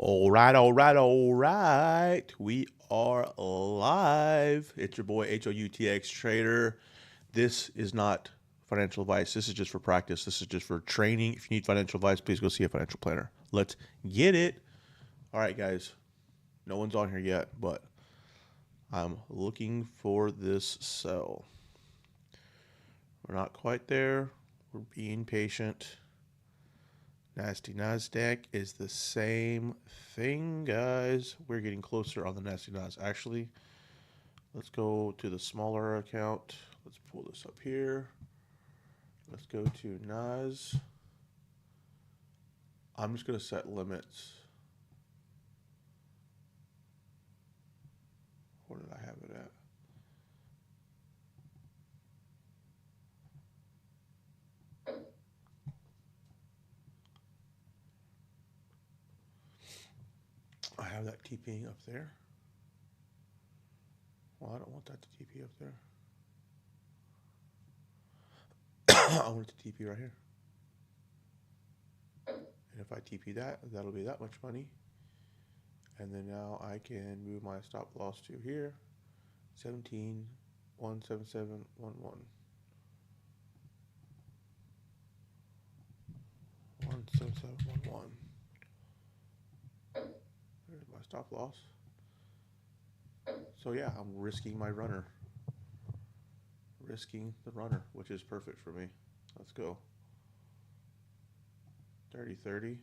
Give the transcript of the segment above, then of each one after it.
All right, all right, all right. We are live. It's your boy HOUTX Trader. This is not financial advice. This is just for practice. This is just for training. If you need financial advice, please go see a financial planner. Let's get it. All right, guys. No one's on here yet, but I'm looking for this sell. We're not quite there. We're being patient. Nasty NASDAQ is the same thing, guys. We're getting closer on the Nasty Nas. Actually, let's go to the smaller account. Let's pull this up here. Let's go to Nas. I'm just going to set limits. Where did I have it at? I have that TP up there. Well, I don't want that to TP up there. I want it to TP right here. And if I TP that, that'll be that much money. And then now I can move my stop loss to here. 17,177.11. 177.11. There's my stop loss. So yeah, I'm risking my runner. Risking the runner, which is perfect for me. Let's go. 30-30.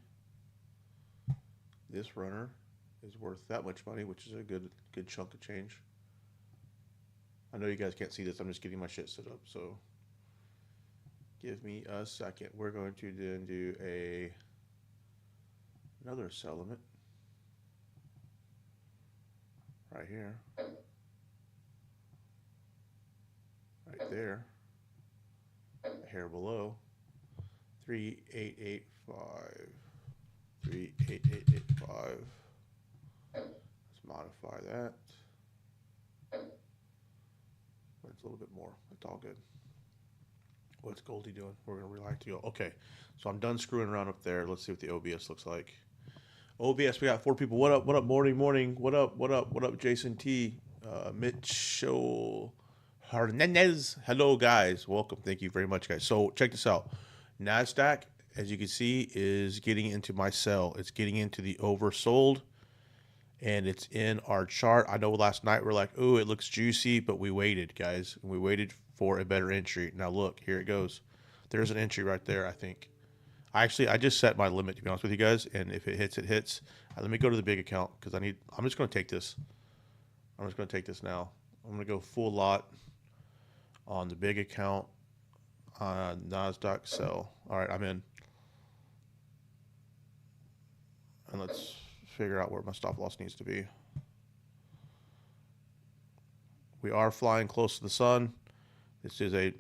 This runner is worth that much money, which is a good chunk of change. I know you guys can't see this. I'm just getting my shit set up. So give me a second. We're going to then do another sell limit right here, right there, a hair below. 38885. 38885. Let's modify that. It's a little bit more. It's all good. What's Goldie doing? We're gonna relax to go. Okay, so I'm done screwing around up there. Let's see what the OBS looks like. OBS, we got 4 people. What up? What up? Morning. What up? What up? What up? Jason T. Mitchell Hernandez. Hello, guys. Welcome. Thank you very much, guys. So check this out. NASDAQ, as you can see, is getting into my sell. It's getting into the oversold, and it's in our chart. I know last night we're like, oh, it looks juicy, but we waited, guys. We waited for a better entry. Now look, here it goes. There's an entry right there, I think. I just set my limit, to be honest with you guys, and if it hits, it hits. Let me go to the big account because I'm just going to take this. I'm just going to take this now. I'm going to go full lot on the big account. NASDAQ sell. All right, I'm in. And let's figure out where my stop loss needs to be. We are flying close to the sun. This is a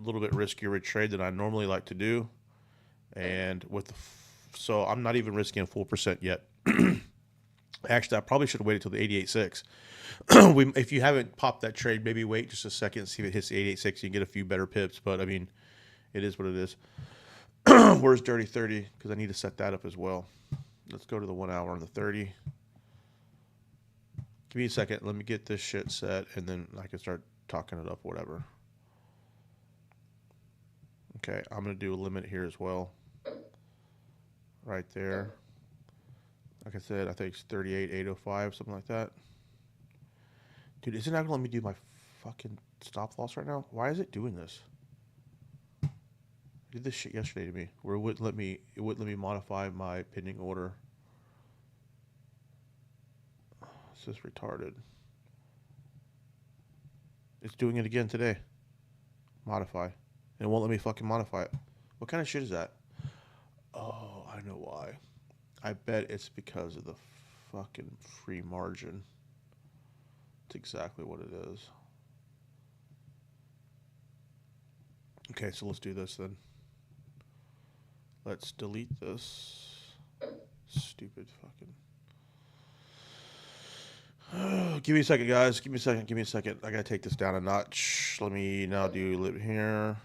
little bit riskier trade than I normally like to do. And so I'm not even risking a full percent yet. Actually, I probably should have waited till the 88.6. If you haven't popped that trade, maybe wait just a second, see if it hits the 88.6. You can get a few better pips, but I mean, it is what it is. Where's Dirty 30? Because I need to set that up as well. Let's go to the 1 hour on the 30. Give me a second. Let me get this shit set, and then I can start talking it up, whatever. Okay, I'm going to do a limit here as well. Right there. Like I said, I think it's 38,805, something like that. Dude, is it not going to let me do my fucking stop loss right now? Why is it doing this? It did this shit yesterday to me, where it wouldn't let me modify my pending order. This is retarded. It's doing it again today. Modify. And it won't let me fucking modify it. What kind of shit is that? Oh, I know why. I bet it's because of the fucking free margin. That's exactly what it is. Okay, so let's do this then. Let's delete this. Stupid fucking... Give me a second, guys. Give me a second. I gotta take this down a notch. Let me now do limit here.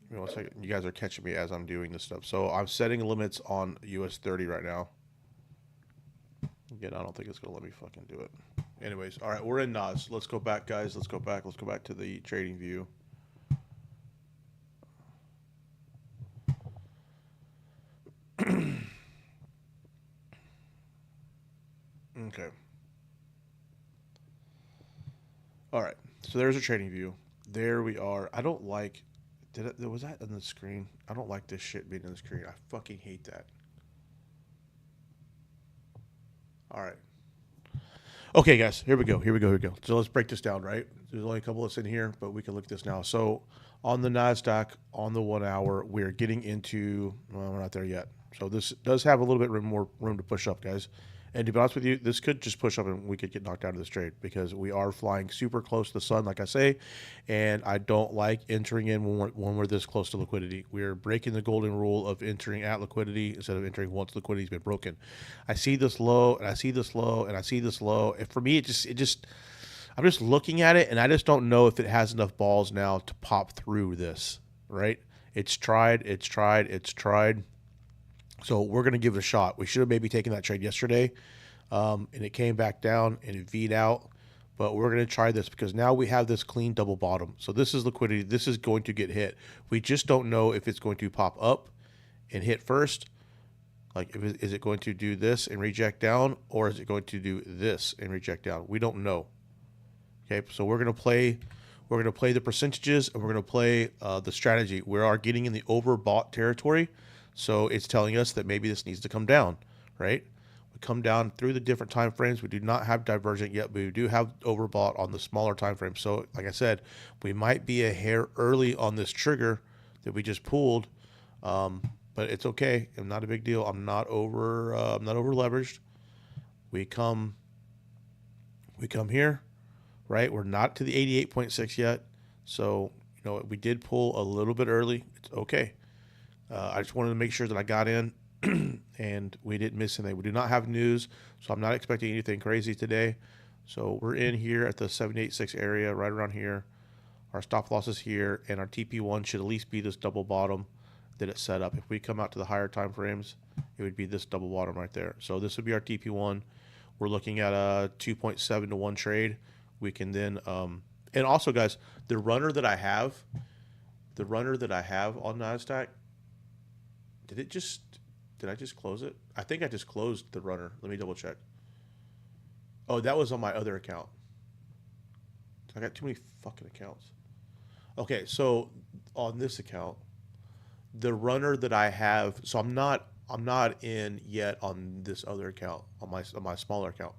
Give me 1 second. You guys are catching me as I'm doing this stuff. So I'm setting limits on US30 right now. Again, I don't think it's going to let me fucking do it. Anyways, all right, we're in NAS. Let's go back, guys. Let's go back. Let's go back to the trading view. Okay. All right. So there's a trading view. There we are. I don't like. Was that on the screen? I don't like this shit being on the screen. I fucking hate that. All right. Okay, guys. Here we go. Here we go. Here we go. So let's break this down. Right. There's only a couple of us in here, but we can look at this now. So on the NASDAQ, on the 1 hour, we're getting into. Well, we're not there yet. So this does have a little bit more room to push up, guys. And to be honest with you, this could just push up and we could get knocked out of this trade because we are flying super close to the sun, like I say, and I don't like entering in when we're this close to liquidity. We're breaking the golden rule of entering at liquidity instead of entering once liquidity's been broken. I see this low, and I see this low, and I see this low, and for me, I'm just looking at it, and I just don't know if it has enough balls now to pop through this, right? It's tried. So we're going to give it a shot. We should have maybe taken that trade yesterday, and it came back down and it V'd out. But we're going to try this because now we have this clean double bottom. So this is liquidity. This is going to get hit. We just don't know if it's going to pop up and hit first. Like, is it going to do this and reject down, or is it going to do this and reject down? We don't know. Okay, so we're going to play. We're going to play the percentages, and we're going to play the strategy. We are getting in the overbought territory. So it's telling us that maybe this needs to come down, right? We come down through the different time frames. We do not have divergent yet, but we do have overbought on the smaller time frame. So like I said, we might be a hair early on this trigger that we just pulled, but it's okay. It's not a big deal. I'm not over leveraged. We come here, right? We're not to the 88.6 yet. So, we did pull a little bit early. It's okay. I just wanted to make sure that I got in and we didn't miss anything. We do not have news, so I'm not expecting anything crazy today. So we're in here at the 786 area, right around here. Our stop loss is here, and our TP1 should at least be this double bottom that it's set up. If we come out to the higher time frames, it would be this double bottom right there. So this would be our TP1. We're looking at a 2.7 to 1 trade. We can then, and also, guys, the runner that I have on NASDAQ, did I just close it? I think I just closed the runner. Let me double check. Oh, that was on my other account. I got too many fucking accounts. Okay, so on this account, the runner that I have, so I'm not in yet on this other account, on my smaller account.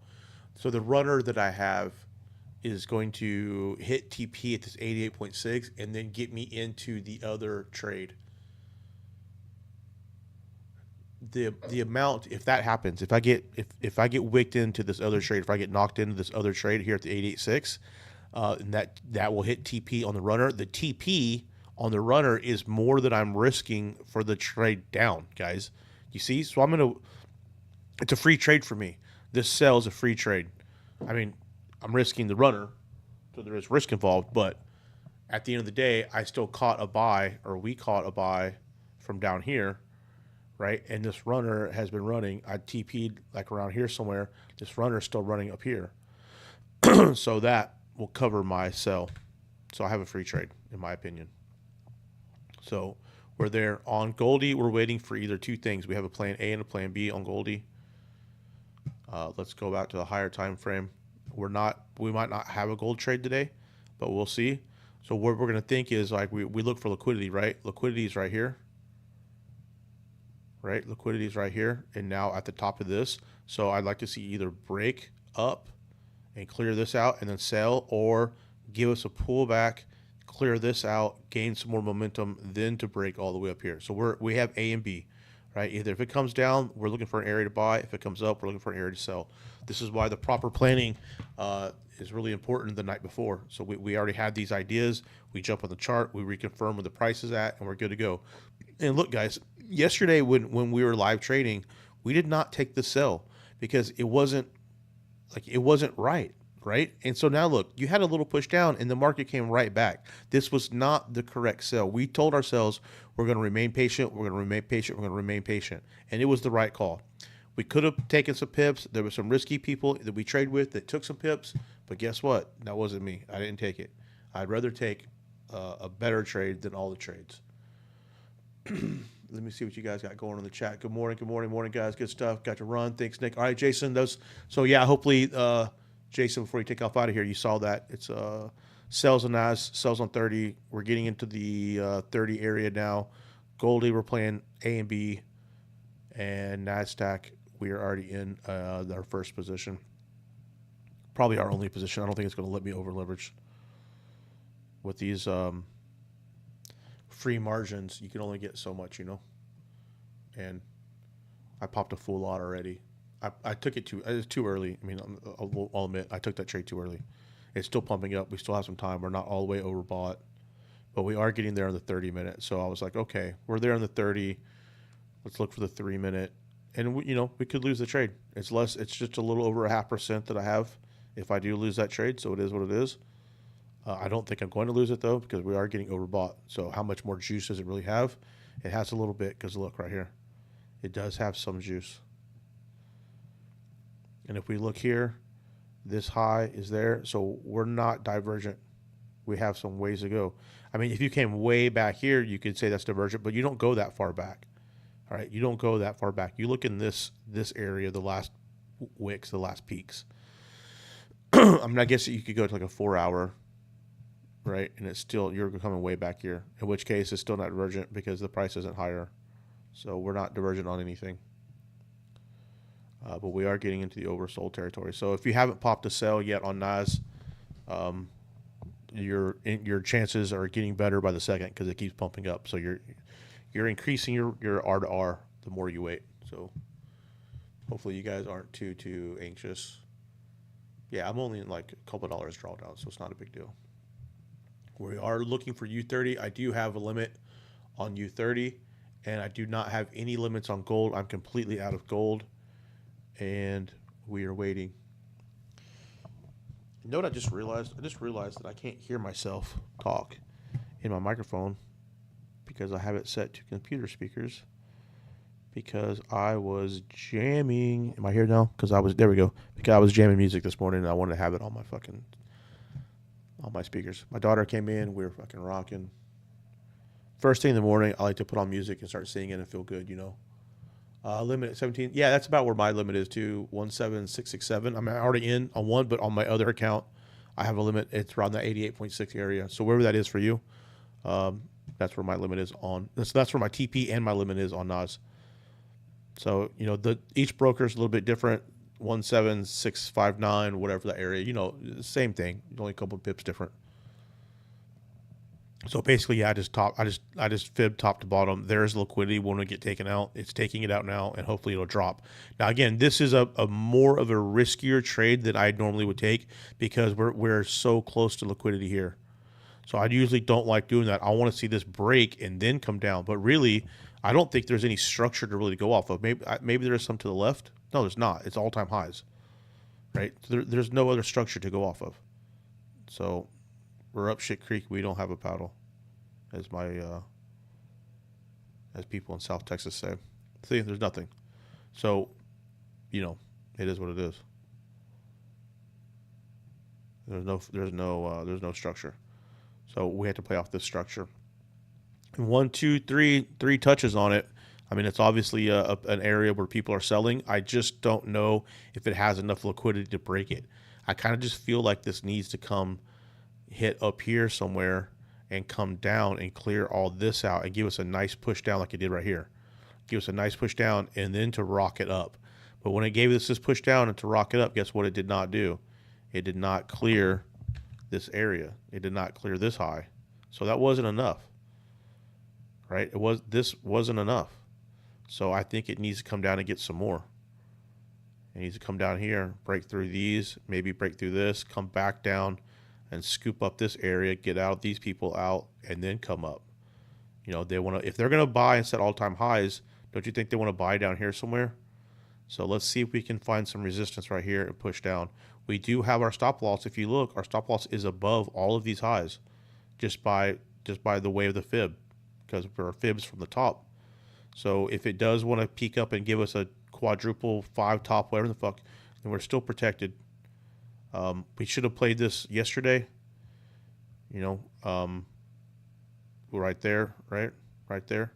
So the runner that I have is going to hit TP at this 88.6 and then get me into the other trade. The amount, if that happens, if I get wicked into this other trade, if I get knocked into this other trade here at the 886, and that will hit TP on the runner. The TP on the runner is more than I'm risking for the trade down, guys. You see? So it's a free trade for me. This sell is a free trade. I mean, I'm risking the runner, so there is risk involved, but at the end of the day, I still caught a buy, or we caught a buy from down here. Right, and this runner has been running. I TP'd like around here somewhere. This runner is still running up here. So that will cover my sell. So I have a free trade, in my opinion. So we're there. On Goldie, we're waiting for either two things. We have a plan A and a plan B on Goldie. Let's go back to the higher time frame. We might not have a gold trade today, but we'll see. So what we're going to think is, like, we look for liquidity, right? Liquidity is right here. Right, liquidity is right here, and now at the top of this. So I'd like to see either break up and clear this out and then sell, or give us a pullback, clear this out, gain some more momentum, then to break all the way up here. So we have A and B, right? Either if it comes down, we're looking for an area to buy. If it comes up, we're looking for an area to sell. This is why the proper planning is really important the night before. So we already had these ideas. We jump on the chart, we reconfirm where the price is at, and we're good to go. And look, guys, yesterday when we were live trading, we did not take the sell because it wasn't right. And so now look, you had a little push down and the market came right back. This was not the correct sell. We told ourselves we're going to remain patient, we're going to remain patient, we're going to remain patient, and it was the right call. We could have taken some pips. There were some risky people that we trade with that took some pips, but guess what? That wasn't me. I didn't take it. I'd rather take a better trade than all the trades. Let me see what you guys got going in the chat. Good morning, guys. Good stuff. Got to run. Thanks, Nick. All right, Jason. So yeah, hopefully, Jason, before you take off out of here, you saw that it's sells on NAS, sells on 30. We're getting into the 30 area now. Goldie, we're playing A and B, and NASDAQ, we are already in our first position. Probably our only position. I don't think it's going to let me over leverage with these free margins. You can only get so much, and I popped a full lot already. I took it too early. I mean, I'll admit I took that trade too early. It's still pumping up. We still have some time. We're not all the way overbought, but we are getting there in the 30 minute. So I was like, okay, we're there in the 30. Let's look for the 3 minute, and we could lose the trade. It's less. It's just a little over 0.5% that I have if I do lose that trade. So it is what it is. I don't think I'm going to lose it though, because we are getting overbought. So how much more juice does it really have? It has a little bit, because look right here. It does have some juice. And if we look here, this high is there. So we're not divergent. We have some ways to go. I mean, if you came way back here, you could say that's divergent, but you don't go that far back. All right, you don't go that far back. You look in this area, the last wicks, the last peaks. I mean, I guess you could go to like a 4 hour, right? And it's still, you're coming way back here, in which case it's still not divergent because the price isn't higher. So we're not divergent on anything. But we are getting into the oversold territory. So if you haven't popped a sell yet on NAS, your chances are getting better by the second because it keeps pumping up. So you're increasing your R to R the more you wait. So hopefully you guys aren't too anxious. Yeah, I'm only in like a couple dollars drawdown, so it's not a big deal. We are looking for U30. I do have a limit on U30, and I do not have any limits on gold. I'm completely out of gold, and we are waiting. You know what I just realized? I just realized that I can't hear myself talk in my microphone because I have it set to computer speakers because I was jamming. Am I here now? There we go. Because I was jamming music this morning and I wanted to have it on my speakers. My daughter came in. We were fucking rocking. First thing in the morning, I like to put on music and start singing and feel good, Limit at 17. Yeah, that's about where my limit is too. 17667. I'm already in on one, but on my other account, I have a limit. It's around that 88.6 area. So wherever that is for you, that's where my limit is on. That's where my TP and my limit is on NAS. So each broker is a little bit different. 17659, whatever that area. Same thing. Only a couple of pips different. So basically, yeah, I just fib top to bottom. There's liquidity when we get taken out. It's taking it out now, and hopefully it'll drop. Now, again, this is a more of a riskier trade than I normally would take because we're so close to liquidity here. So I usually don't like doing that. I want to see this break and then come down. But really, I don't think there's any structure to really go off of. Maybe there is some to the left. No, there's not. It's all-time highs, right? There's no other structure to go off of. So we're up shit creek. We don't have a paddle, as people in South Texas say. See, there's nothing. So, it is what it is. There's no structure. So we have to play off this structure. And 1, 2, 3 touches on it. I mean, it's obviously an area where people are selling. I just don't know if it has enough liquidity to break it. I kind of just feel like this needs to hit up here somewhere and come down and clear all this out and give us a nice push down like it did right here. Give us a nice push down and then to rock it up. But when it gave us this push down and to rock it up, guess what it did not do? It did not clear this area. It did not clear this high. So that wasn't enough, right? This wasn't enough. So I think it needs to come down and get some more. It needs to come down here, break through these, maybe break through this, come back down and scoop up this area, get out these people out, and then come up. They want to, if they're going to buy and set all-time highs, don't you think they want to buy down here somewhere? So let's see if we can find some resistance right here and push down. We do have our stop loss. If you look, our stop loss is above all of these highs just by the way of the fib because our fib's from the top. So if it does want to peak up and give us a quadruple, 5 top, whatever the fuck, and we're still protected. We should have played this yesterday. You know, right there, right there.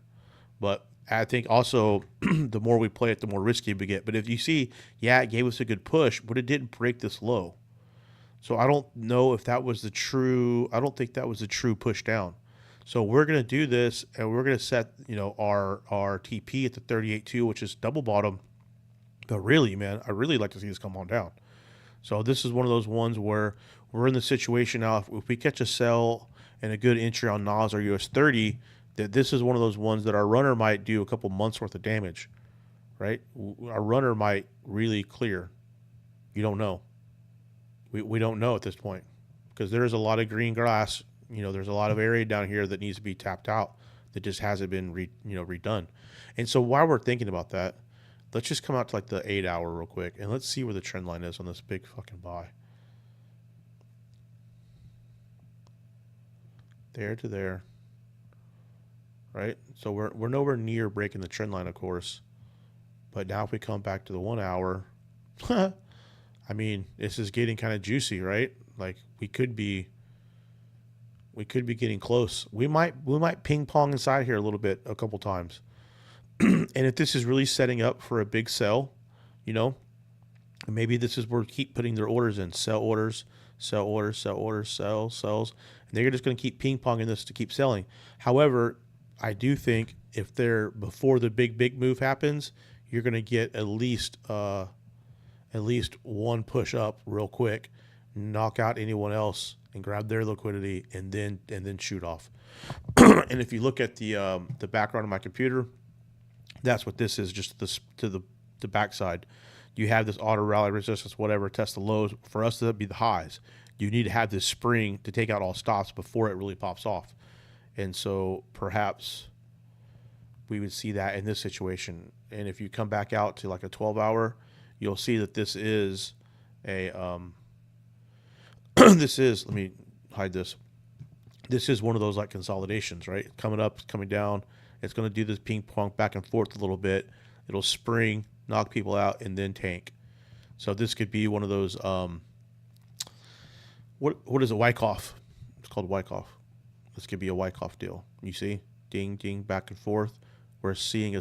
But I think also the more we play it, the more risky we get. But if you see, yeah, it gave us a good push, but it didn't break this low. So I don't know if that was the true. I don't think that was the true push down. So we're gonna do this, and we're gonna set our TP at the 38.2, which is double bottom. But really, man, I really like to see this come on down. So this is one of those ones where we're in the situation now. If we catch a sell and a good entry on NAS or US30, that this is one of those ones that our runner might do a couple months worth of damage, right? Our runner might really clear. You don't know. We don't know at this point because there is a lot of green grass. There's a lot of area down here that needs to be tapped out that just hasn't been redone. And so while we're thinking about that, let's just come out to like the 8 hour real quick and let's see where the trend line is on this big fucking buy. There to there. Right? So we're nowhere near breaking the trend line, of course. But now if we come back to the 1 hour, I mean, this is getting kind of juicy, right? Like we could be getting close. We might ping pong inside here a little bit a couple times. And if this is really setting up for a big sell, maybe this is where keep putting their orders in, sell orders, sell orders, sell orders, sell, sells, and they're just going to keep ping ponging this to keep selling. However, I do think if they're before the big move happens, you're going to get at least one push up real quick, knock out anyone else and grab their liquidity and then shoot off. And if you look at the background of my computer, that's what this is, just to the backside. You have this auto rally resistance, whatever, test the lows. For us to be the highs, you need to have this spring to take out all stops before it really pops off. And so perhaps we would see that in this situation. And if you come back out to like a 12 hour, you'll see that this is a, let me hide this. This is one of those like consolidations, right? Coming up, coming down. It's going to do this ping pong back and forth a little bit. It'll spring, knock people out, and then tank. So this could be one of those, what is a Wyckoff? It's called Wyckoff. This could be a Wyckoff deal. You see? Ding, ding, back and forth. We're seeing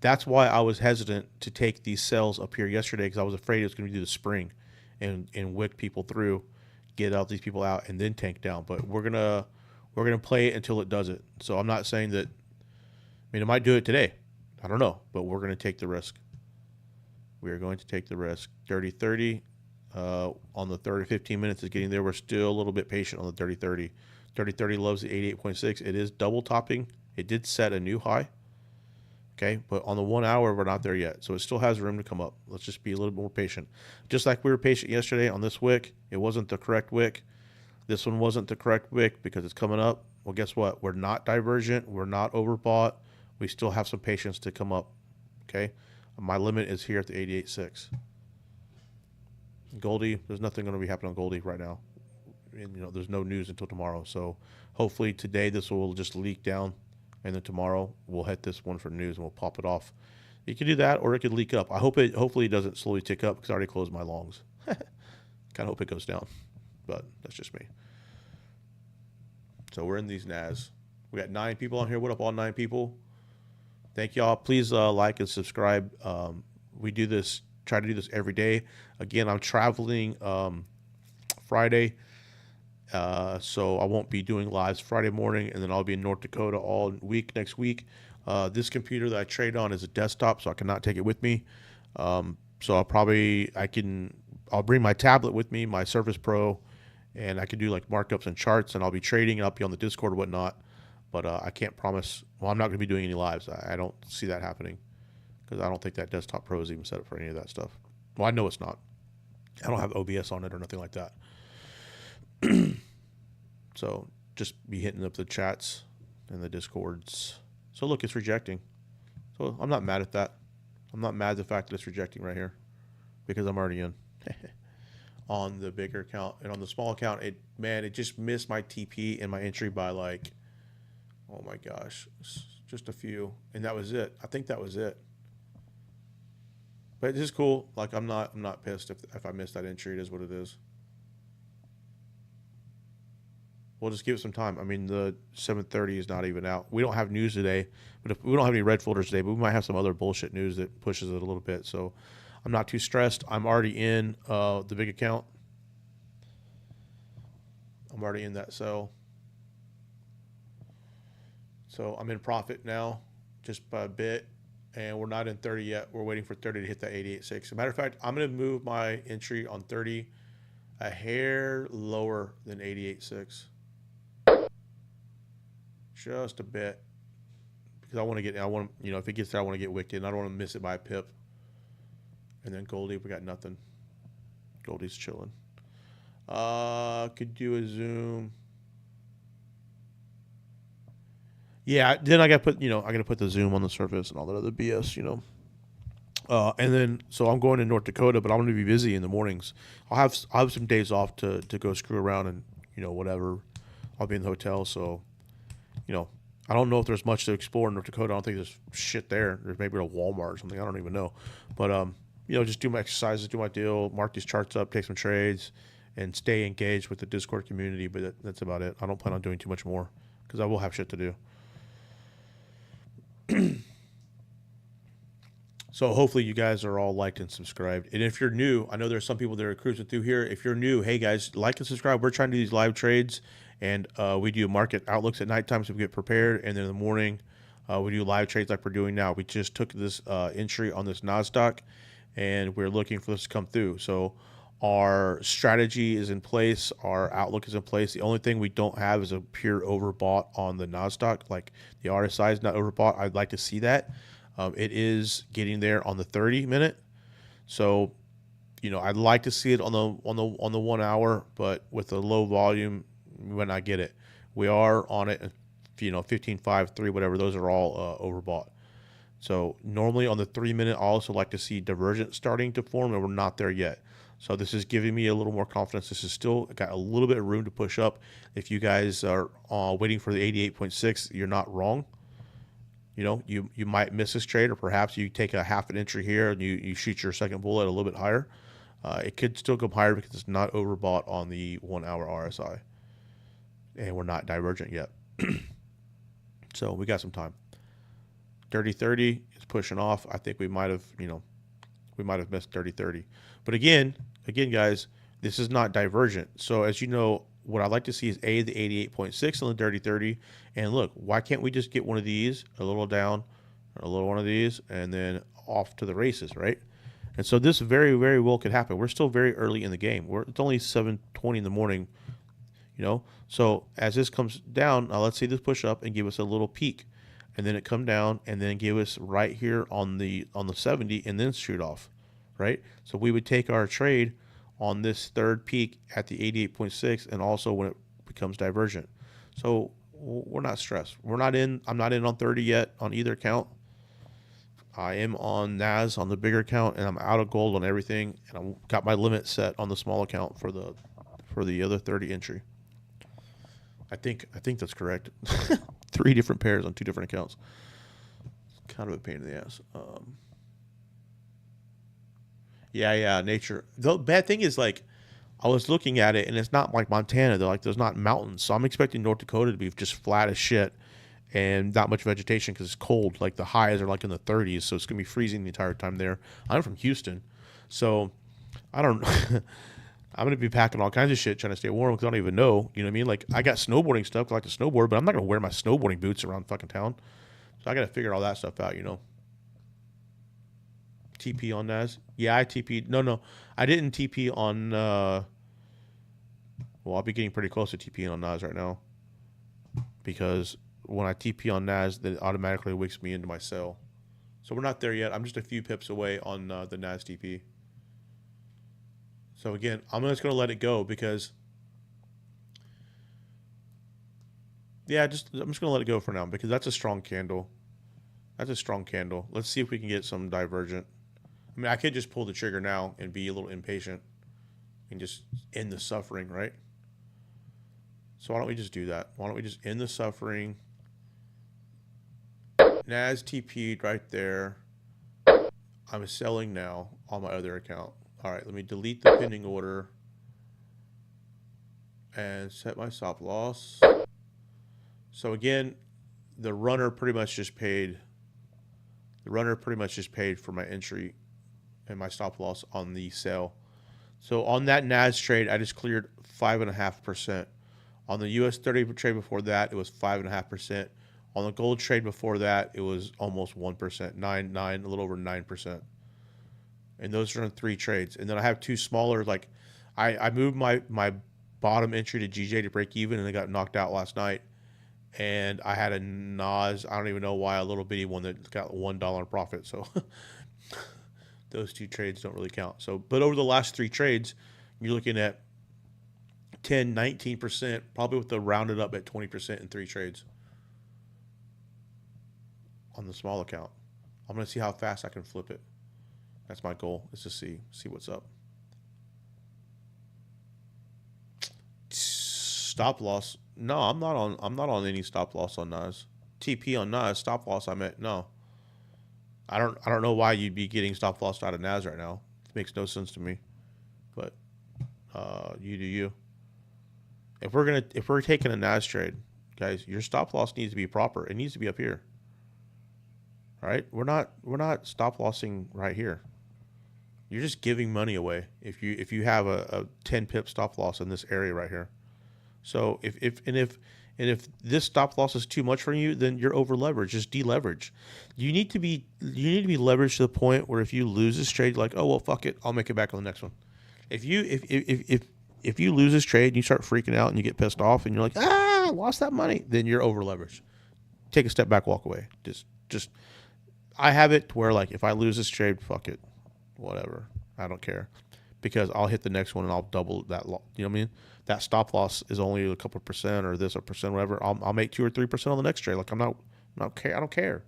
that's why I was hesitant to take these sells up here yesterday because I was afraid it was going to do the spring and wick people through, get all these people out, and then tank down. But we're gonna play it until it does it. So I'm not saying that. I mean, it might do it today. I don't know, but we're going to take the risk. We are going to take the risk. 30-30 on the 15 minutes is getting there. We're still a little bit patient on the 30-30. 30-30 loves the 88.6. It is double topping. It did set a new high. Okay, but on the 1 hour, we're not there yet. So it still has room to come up. Let's just be a little bit more patient. Just like we were patient yesterday on this wick, it wasn't the correct wick. This one wasn't the correct wick because it's coming up. Well, guess what? We're not divergent. We're not overbought. We still have some patience to come up. Okay, my limit is here at the 88.6. Goldie, there's nothing going to be happening on Goldie right now. And, there's no news until tomorrow. So hopefully today this will just leak down, and then tomorrow we'll hit this one for news and we'll pop it off. You can do that, or it could leak up. Hopefully it doesn't slowly tick up because I already closed my longs. Kind of hope it goes down, but that's just me. So we're in these NAS. We got 9 people on here. What up, all 9 people? Thank y'all. Please like and subscribe. We do this, try to do this every day. Again, I'm traveling Friday, so I won't be doing lives Friday morning, and then I'll be in North Dakota all week next week. This computer that I trade on is a desktop, so I cannot take it with me. So I'll bring my tablet with me, my Surface Pro, and I can do like markups and charts, and I'll be trading, and I'll be on the Discord or whatnot. But I can't promise. Well, I'm not going to be doing any lives. I don't see that happening because I don't think that Desktop Pro is even set up for any of that stuff. Well, I know it's not. I don't have OBS on it or nothing like that. So just be hitting up the chats and the Discords. So look, it's rejecting. So I'm not mad at that. I'm not mad at the fact that it's rejecting right here because I'm already in. On the bigger account and on the small account, it just missed my TP and my entry by like, oh my gosh, just a few, and that was it. I think that was it. But it is cool. Like I'm not pissed if I missed that entry. It is what it is. We'll just give it some time. I mean, the 7:30 is not even out. We don't have news today, but if we don't have any red folders today, but we might have some other bullshit news that pushes it a little bit. So I'm not too stressed. I'm already in the big account. I'm already in that cell. So I'm in profit now, just by a bit. And we're not in 30 yet. We're waiting for 30 to hit that 88.6. As a matter of fact, I'm going to move my entry on 30 a hair lower than 88.6. Just a bit. Because if it gets there, I want to get wicked. And I don't want to miss it by a pip. And then Goldie, we got nothing. Goldie's chilling. Could do a zoom. Yeah, then I got to put the zoom on the surface and all that other BS, and then so I'm going to North Dakota, but I'm going to be busy in the mornings. I'll have some days off to go screw around and whatever. I'll be in the hotel, so I don't know if there's much to explore in North Dakota. I don't think there's shit there. There's maybe a Walmart or something. I don't even know, but just do my exercises, do my deal, mark these charts up, take some trades, and stay engaged with the Discord community. But that's about it. I don't plan on doing too much more because I will have shit to do. So hopefully you guys are all liked and subscribed. And if you're new, I know there's some people that are cruising through here. If you're new, hey guys, like and subscribe. We're trying to do these live trades, and we do market outlooks at nighttime so we get prepared. And then in the morning, we do live trades like we're doing now. We just took this entry on this NASDAQ, and we're looking for this to come through. So our strategy is in place. Our outlook is in place. The only thing we don't have is a pure overbought on the NASDAQ. Like the RSI is not overbought. I'd like to see that. It is getting there on the 30-minute. So, I'd like to see it on the 1 hour, but with a low volume, when I get it, we are on it. 15.5, 3, whatever. Those are all overbought. So normally on the 3-minute, I also like to see divergence starting to form, and we're not there yet. So this is giving me a little more confidence. This is still got a little bit of room to push up. If you guys are waiting for the 88.6, you're not wrong. You might miss this trade, or perhaps you take a half an entry here and you shoot your second bullet a little bit higher. It could still go higher because it's not overbought on the 1 hour RSI, and we're not divergent yet. So we got some time. 30-30 is pushing off. I think we might have missed 30-30. But again, guys, this is not divergent. So as you know, what I'd like to see is the 88.6 on the 30-30. And look, why can't we just get one of these, a little down, a little one of these, and then off to the races, right? And so this very, very well could happen. We're still very early in the game. It's only 7:20 in the morning, So as this comes down, now let's see this push up and give us a little peak. And then it come down and then give us right here on the 70 and then shoot off, right? So we would take our trade on this third peak at the 88.6 and also when it becomes divergent. So we're not stressed. I'm not in on 30 yet on either account. I am on NAS on the bigger account, and I'm out of gold on everything, and I've got my limit set on the small account for the other 30 entry. I think that's correct. 3 different pairs on 2 different accounts. It's kind of a pain in the ass. Yeah, nature. The bad thing is, like, I was looking at it, and it's not like Montana. There's not mountains. So I'm expecting North Dakota to be just flat as shit and not much vegetation because it's cold. Like, the highs are, like, in the 30s, so it's going to be freezing the entire time there. I'm from Houston, so I don't I'm going to be packing all kinds of shit trying to stay warm because I don't even know. You know what I mean? Like, I got snowboarding stuff. I like to snowboard, but I'm not going to wear my snowboarding boots around fucking town. So I got to figure all that stuff out, TP on NAS? Yeah, I TP'd. No. I didn't TP on... well, I'll be getting pretty close to TPing on NAS right now. Because when I TP on NAS, then it automatically wakes me into my cell. So we're not there yet. I'm just a few pips away on the NAS TP. So again, I'm just going to let it go because... Yeah, I'm just going to let it go for now because that's a strong candle. That's a strong candle. Let's see if we can get some divergent. I mean, I could just pull the trigger now and be a little impatient and just end the suffering, right? So why don't we just do that? Why don't we just end the suffering? NAS TP'd right there. I'm selling now on my other account. All right, let me delete the pending order and set my stop loss. So again, the runner pretty much just paid. The runner pretty much just paid for my entry and my stop loss on the sale. So on that NAS trade, I just cleared 5.5%. On the US30 trade before that, it was 5.5%. On the gold trade before that, it was almost 1%, a little over 9%. And those are on 3 trades. And then I have 2 smaller, like I moved my bottom entry to GJ to break even, and they got knocked out last night. And I had a NAS, I don't even know why, a little bitty one that got $1 profit. So those 2 trades don't really count. So, but over the last 3 trades, you're looking at 10, 19%, probably with the rounded up at 20% in 3 trades on the small account. I'm going to see how fast I can flip it. That's my goal, is to see what's up. Stop loss. No, I'm not on any stop loss on NAS. TP on NAS, stop loss I meant. No. I don't know why you'd be getting stop loss out of NAS right now. It makes no sense to me. But you do you. If we're taking a NAS trade, guys, your stop loss needs to be proper. It needs to be up here. All right? We're not stop lossing right here. You're just giving money away if you have a 10 pip stop loss in this area right here. So if this stop loss is too much for you, then you're over leveraged. Just deleverage. You need to be leveraged to the point where if you lose this trade, like, oh well, fuck it, I'll make it back on the next one. If you lose this trade and you start freaking out and you get pissed off and you're like, I lost that money, then you're over leveraged. Take a step back, walk away. Just I have it to where, like, if I lose this trade, fuck it, whatever, I don't care, because I'll hit the next one and I'll double that. You know what I mean? That stop loss is only a couple percent or this or percent, whatever. I'll make 2 or 3% on the next trade. Like, I don't care.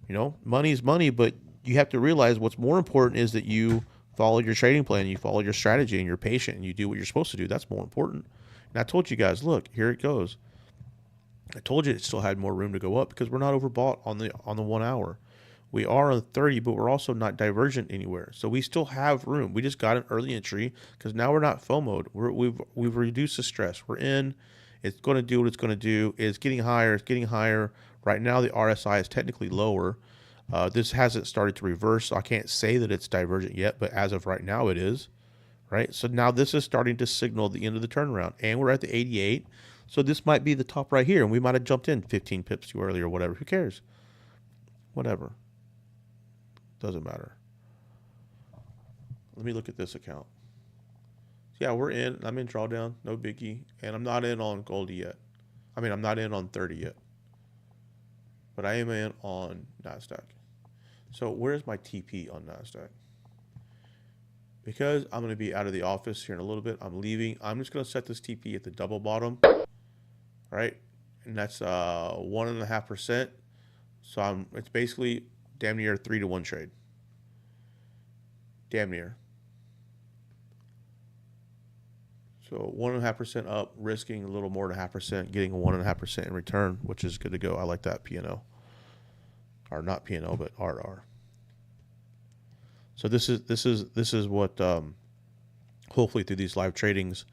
You know, money is money, but you have to realize what's more important is that you follow your trading plan, you follow your strategy, and you're patient, and you do what you're supposed to do. That's more important. And I told you guys, look, here it goes. I told you it still had more room to go up because we're not overbought on the 1 hour. We are on 30, but we're also not divergent anywhere. So we still have room. We just got an early entry because now we're not FOMO'd. We've reduced the stress. We're in. It's going to do what it's going to do. It's getting higher. It's getting higher. Right now, the RSI is technically lower. This hasn't started to reverse, so I can't say that it's divergent yet, but as of right now, it is. Right? So now this is starting to signal the end of the turnaround, and we're at the 88. So this might be the top right here, and we might have jumped in 15 pips too early or whatever. Who cares? Whatever. Doesn't matter. Let me look at this account. Yeah, we're in. I'm in drawdown. No biggie. And I'm not in on Goldie yet. I mean, I'm not in on 30 yet. But I am in on NASDAQ. So where's my TP on NASDAQ? Because I'm going to be out of the office here in a little bit. I'm leaving. I'm just going to set this TP at the double bottom. Right? And that's 1.5%. So it's basically damn near a 3-to-1 trade. Damn near. So 1.5% up, risking a little more than 0.5%, getting a 1.5% in return, which is good to go. I like that P&L. Or not P&L, but RR. So this is what hopefully through these live tradings,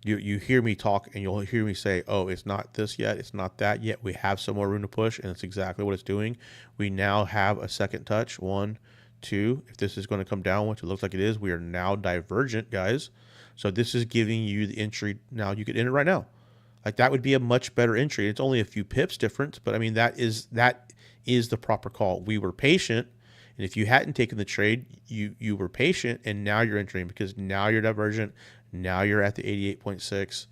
you hear me talk and you'll hear me say, oh, it's not this yet, it's not that yet. We have some more room to push, and it's exactly what it's doing. We now have a second touch. 1, 2. If this is going to come down, which it looks like it is, we are now divergent, guys. So this is giving you the entry. Now you could enter right now. Like, that would be a much better entry. It's only a few pips difference, but I mean, that is the proper call. We were patient. And if you hadn't taken the trade, you were patient, and now you're entering because now you're divergent. Now you're at the 88.6.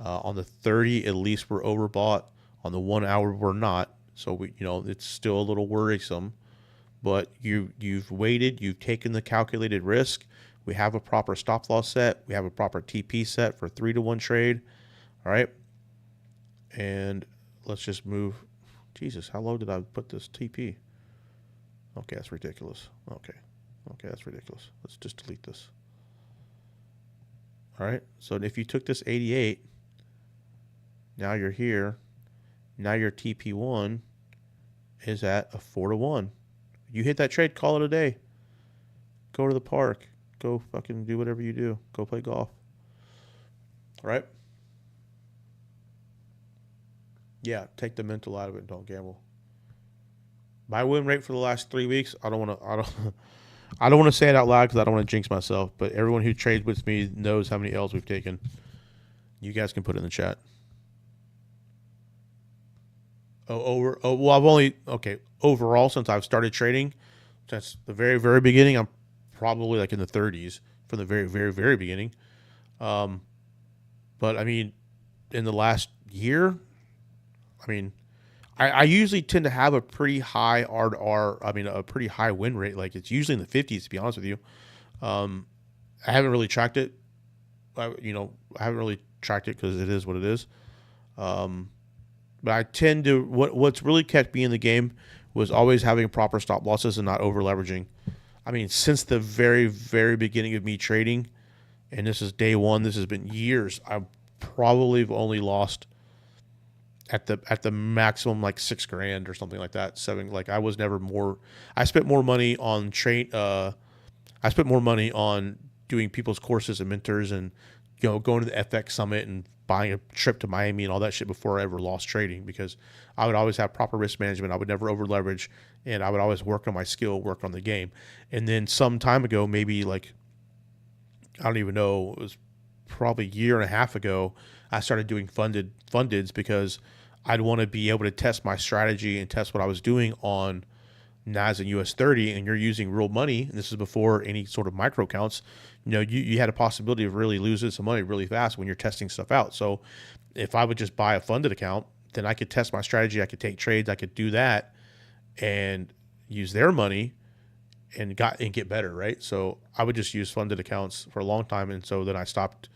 On the 30, at least we're overbought. On the 1 hour, we're not. So it's still a little worrisome. But you've waited. You've taken the calculated risk. We have a proper stop loss set. We have a proper TP set for 3-to-1 trade. All right. And let's just move. Jesus, how low did I put this TP? Okay, that's ridiculous. Okay, that's ridiculous. Let's just delete this. All right, so if you took this 88, now you're here. Now your TP1 is at a 4-to-1. You hit that trade, call it a day. Go to the park. Go fucking do whatever you do. Go play golf. Right? Yeah, take the mental out of it and don't gamble. My win rate for the last 3 weeks, I don't want to I don't want to say it out loud because I don't want to jinx myself, but everyone who trades with me knows how many L's we've taken. You guys can put it in the chat. Overall, since I've started trading, since the very, very beginning, I'm probably like in the 30s from the very, very, very beginning. But I mean, in the last year, I mean, I usually tend to have a pretty high R, I mean, a pretty high win rate. Like it's usually in the 50s, to be honest with you. I haven't really tracked it. I haven't really tracked it because it is what it is. But I tend to, what's really kept me in the game was always having proper stop losses and not over leveraging. I mean, since the very, very beginning of me trading, and this is day one, this has been years, I probably have only lost at the maximum like $6,000 or something like that. I was never more. I spent more money on I spent more money on doing people's courses and mentors, and going to the FX summit and buying a trip to Miami and all that shit before I ever lost trading, because I would always have proper risk management. I would never over leverage, and I would always work on my skill, work on the game. And then some time ago, maybe like, I don't even know, it was probably a year and a half ago, I started doing fundeds because I'd want to be able to test my strategy and test what I was doing on NAS and US30, and you're using real money, and this is before any sort of micro counts. You had a possibility of really losing some money really fast when you're testing stuff out. So if I would just buy a funded account, then I could test my strategy, I could take trades, I could do that and use their money and get better, right? So I would just use funded accounts for a long time, and so then I stopped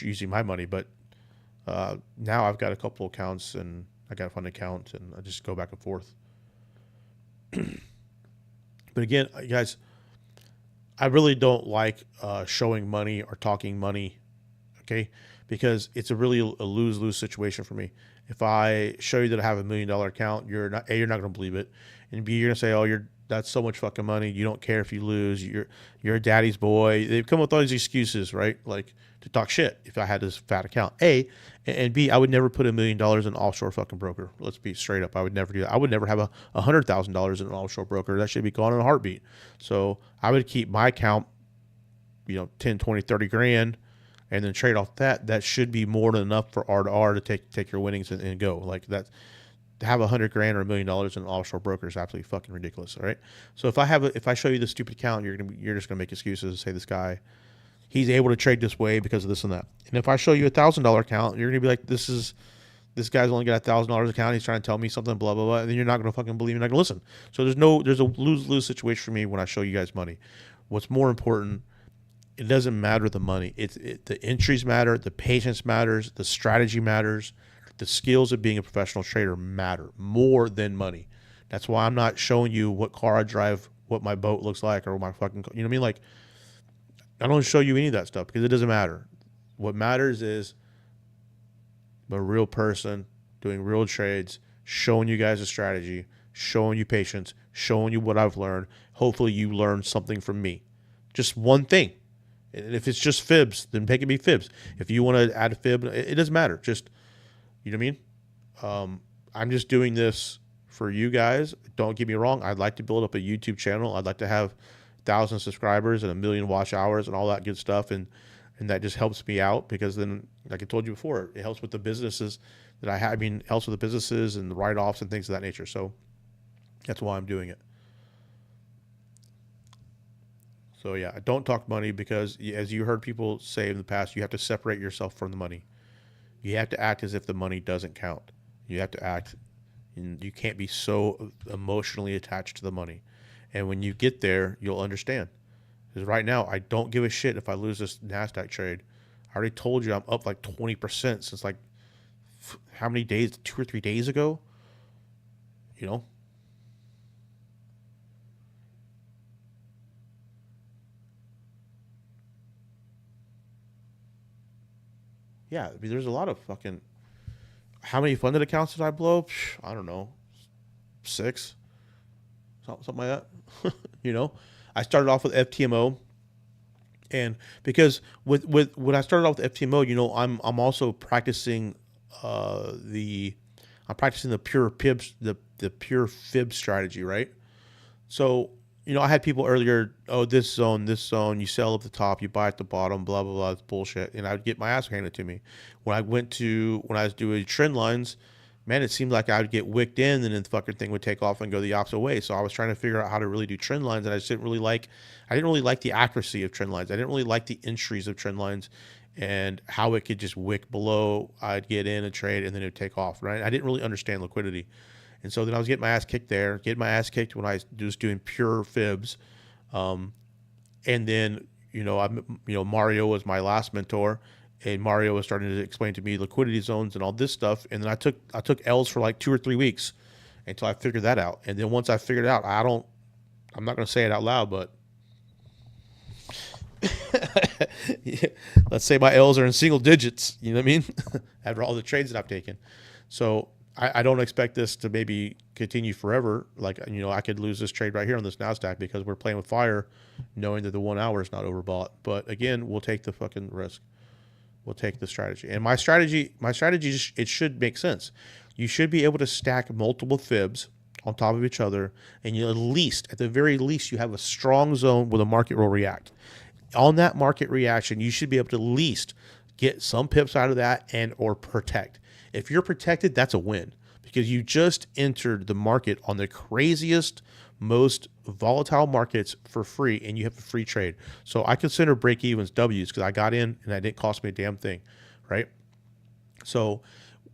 using my money. But now I've got a couple accounts, and I got a fund account, and I just go back and forth. But again, guys, I really don't like showing money or talking money, okay? Because it's a lose-lose situation for me. If I show you that I have $1 million account, you're not going to believe it, and B, you're going to say, "Oh, that's so much fucking money. You don't care if you lose. You're a daddy's boy." They've come with all these excuses, right? Like to talk shit if I had this fat account. A, and B, I would never put $1 million in an offshore fucking broker. Let's be straight up. I would never do that. I would never have $100,000 in an offshore broker. That should be gone in a heartbeat. So I would keep my account, 10, 20, 30 grand, and then trade off that. That should be more than enough for R to R to take your winnings and go. Like that. To have $100 grand or $1 million in an offshore broker is absolutely fucking ridiculous, all right? So if I show you this stupid account, you're just gonna make excuses and say, this guy, he's able to trade this way because of this and that. And if I show you $1,000 account, you're gonna be like, this guy's only got $1,000 account. He's trying to tell me something, blah blah blah. And then you're not gonna fucking believe. You're not gonna listen. So there's a lose situation for me when I show you guys money. What's more important? It doesn't matter the money. The entries matter. The patience matters. The strategy matters. The skills of being a professional trader matter more than money. That's why I'm not showing you what car I drive, what my boat looks like, or my fucking, you know what I mean? Like, I don't show you any of that stuff because it doesn't matter. What matters is a real person doing real trades, showing you guys a strategy, showing you patience, showing you what I've learned. Hopefully you learn something from me. Just one thing. And if it's just fibs, then make it be fibs. If you want to add a fib, it doesn't matter. Just, you know what I mean? I'm just doing this for you guys. Don't get me wrong. I'd like to build up a YouTube channel. I'd like to have 1,000 subscribers and 1 million watch hours and all that good stuff. And that just helps me out because then, like I told you before, it helps with the businesses that I have. I mean, it helps with the businesses and the write-offs and things of that nature. So that's why I'm doing it. So yeah, don't talk money because, as you heard people say in the past, you have to separate yourself from the money. You have to act as if the money doesn't count. You have to act, and you can't be so emotionally attached to the money. And when you get there, you'll understand. Because right now, I don't give a shit if I lose this NASDAQ trade. I already told you I'm up like 20% since like how many days? 2 or 3 days ago? Yeah, I mean, there's a lot of fucking. How many funded accounts did I blow? I don't know, 6. something like that. You know, I started off with FTMO, and because with when I started off with FTMO, you know, I'm also practicing the I'm practicing the pure fibs the pure fib strategy, right? So, you know, I had people earlier, oh, this zone, you sell at the top, you buy at the bottom, blah, blah, blah, it's bullshit. And I would get my ass handed to me. When I was doing trend lines, man, it seemed like I would get wicked in and then the fucking thing would take off and go the opposite way. So I was trying to figure out how to really do trend lines, and I didn't really like the accuracy of trend lines. I didn't really like the entries of trend lines and how it could just wick below. I'd get in a trade and then it would take off, right? I didn't really understand liquidity. And so then I was getting my ass kicked there, getting my ass kicked when I was doing pure fibs. And then, Mario was my last mentor, and Mario was starting to explain to me liquidity zones and all this stuff. And then I took L's for like 2 or 3 weeks until I figured that out. And then once I figured it out, I'm not going to say it out loud, but let's say my L's are in single digits. You know what I mean? After all the trades that I've taken. So I don't expect this to maybe continue forever. Like, I could lose this trade right here on this NASDAQ because we're playing with fire, knowing that the 1 hour is not overbought. But again, we'll take the fucking risk. We'll take the strategy. And my strategy, it should make sense. You should be able to stack multiple fibs on top of each other, and at the very least, you have a strong zone where the market will react. On that market reaction, you should be able to at least get some pips out of that and or protect. If you're protected, that's a win because you just entered the market on the craziest, most volatile markets for free, and you have a free trade. So I consider break evens W's because I got in and that didn't cost me a damn thing, right? So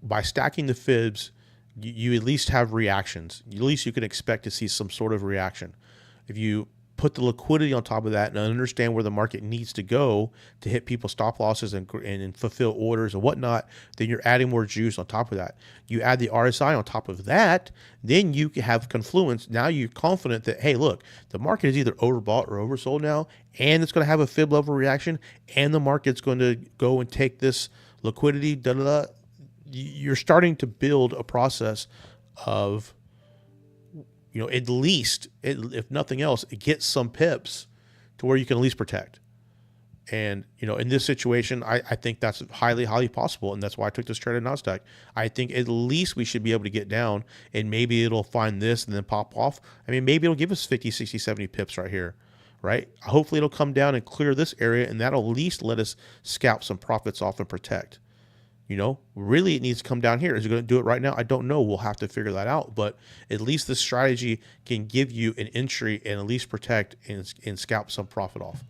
by stacking the fibs, you at least have reactions. At least you can expect to see some sort of reaction. If you put the liquidity on top of that and understand where the market needs to go to hit people's stop losses and fulfill orders and whatnot, then you're adding more juice on top of that. You add the RSI on top of that, then you have confluence. Now you're confident that, hey, look, the market is either overbought or oversold now, and it's going to have a fib level reaction, and the market's going to go and take this liquidity, You're starting to build a process of, at least, if nothing else, it gets some pips to where you can at least protect. And, in this situation, I think that's highly, highly possible. And that's why I took this trade at NASDAQ. I think at least we should be able to get down, and maybe it'll find this and then pop off. I mean, maybe it'll give us 50, 60, 70 pips right here, right? Hopefully it'll come down and clear this area, and that'll at least let us scalp some profits off and protect. Really it needs to come down here. Is it going to do it right now? I don't know. We'll have to figure that out. But at least the strategy can give you an entry and at least protect and scalp some profit off.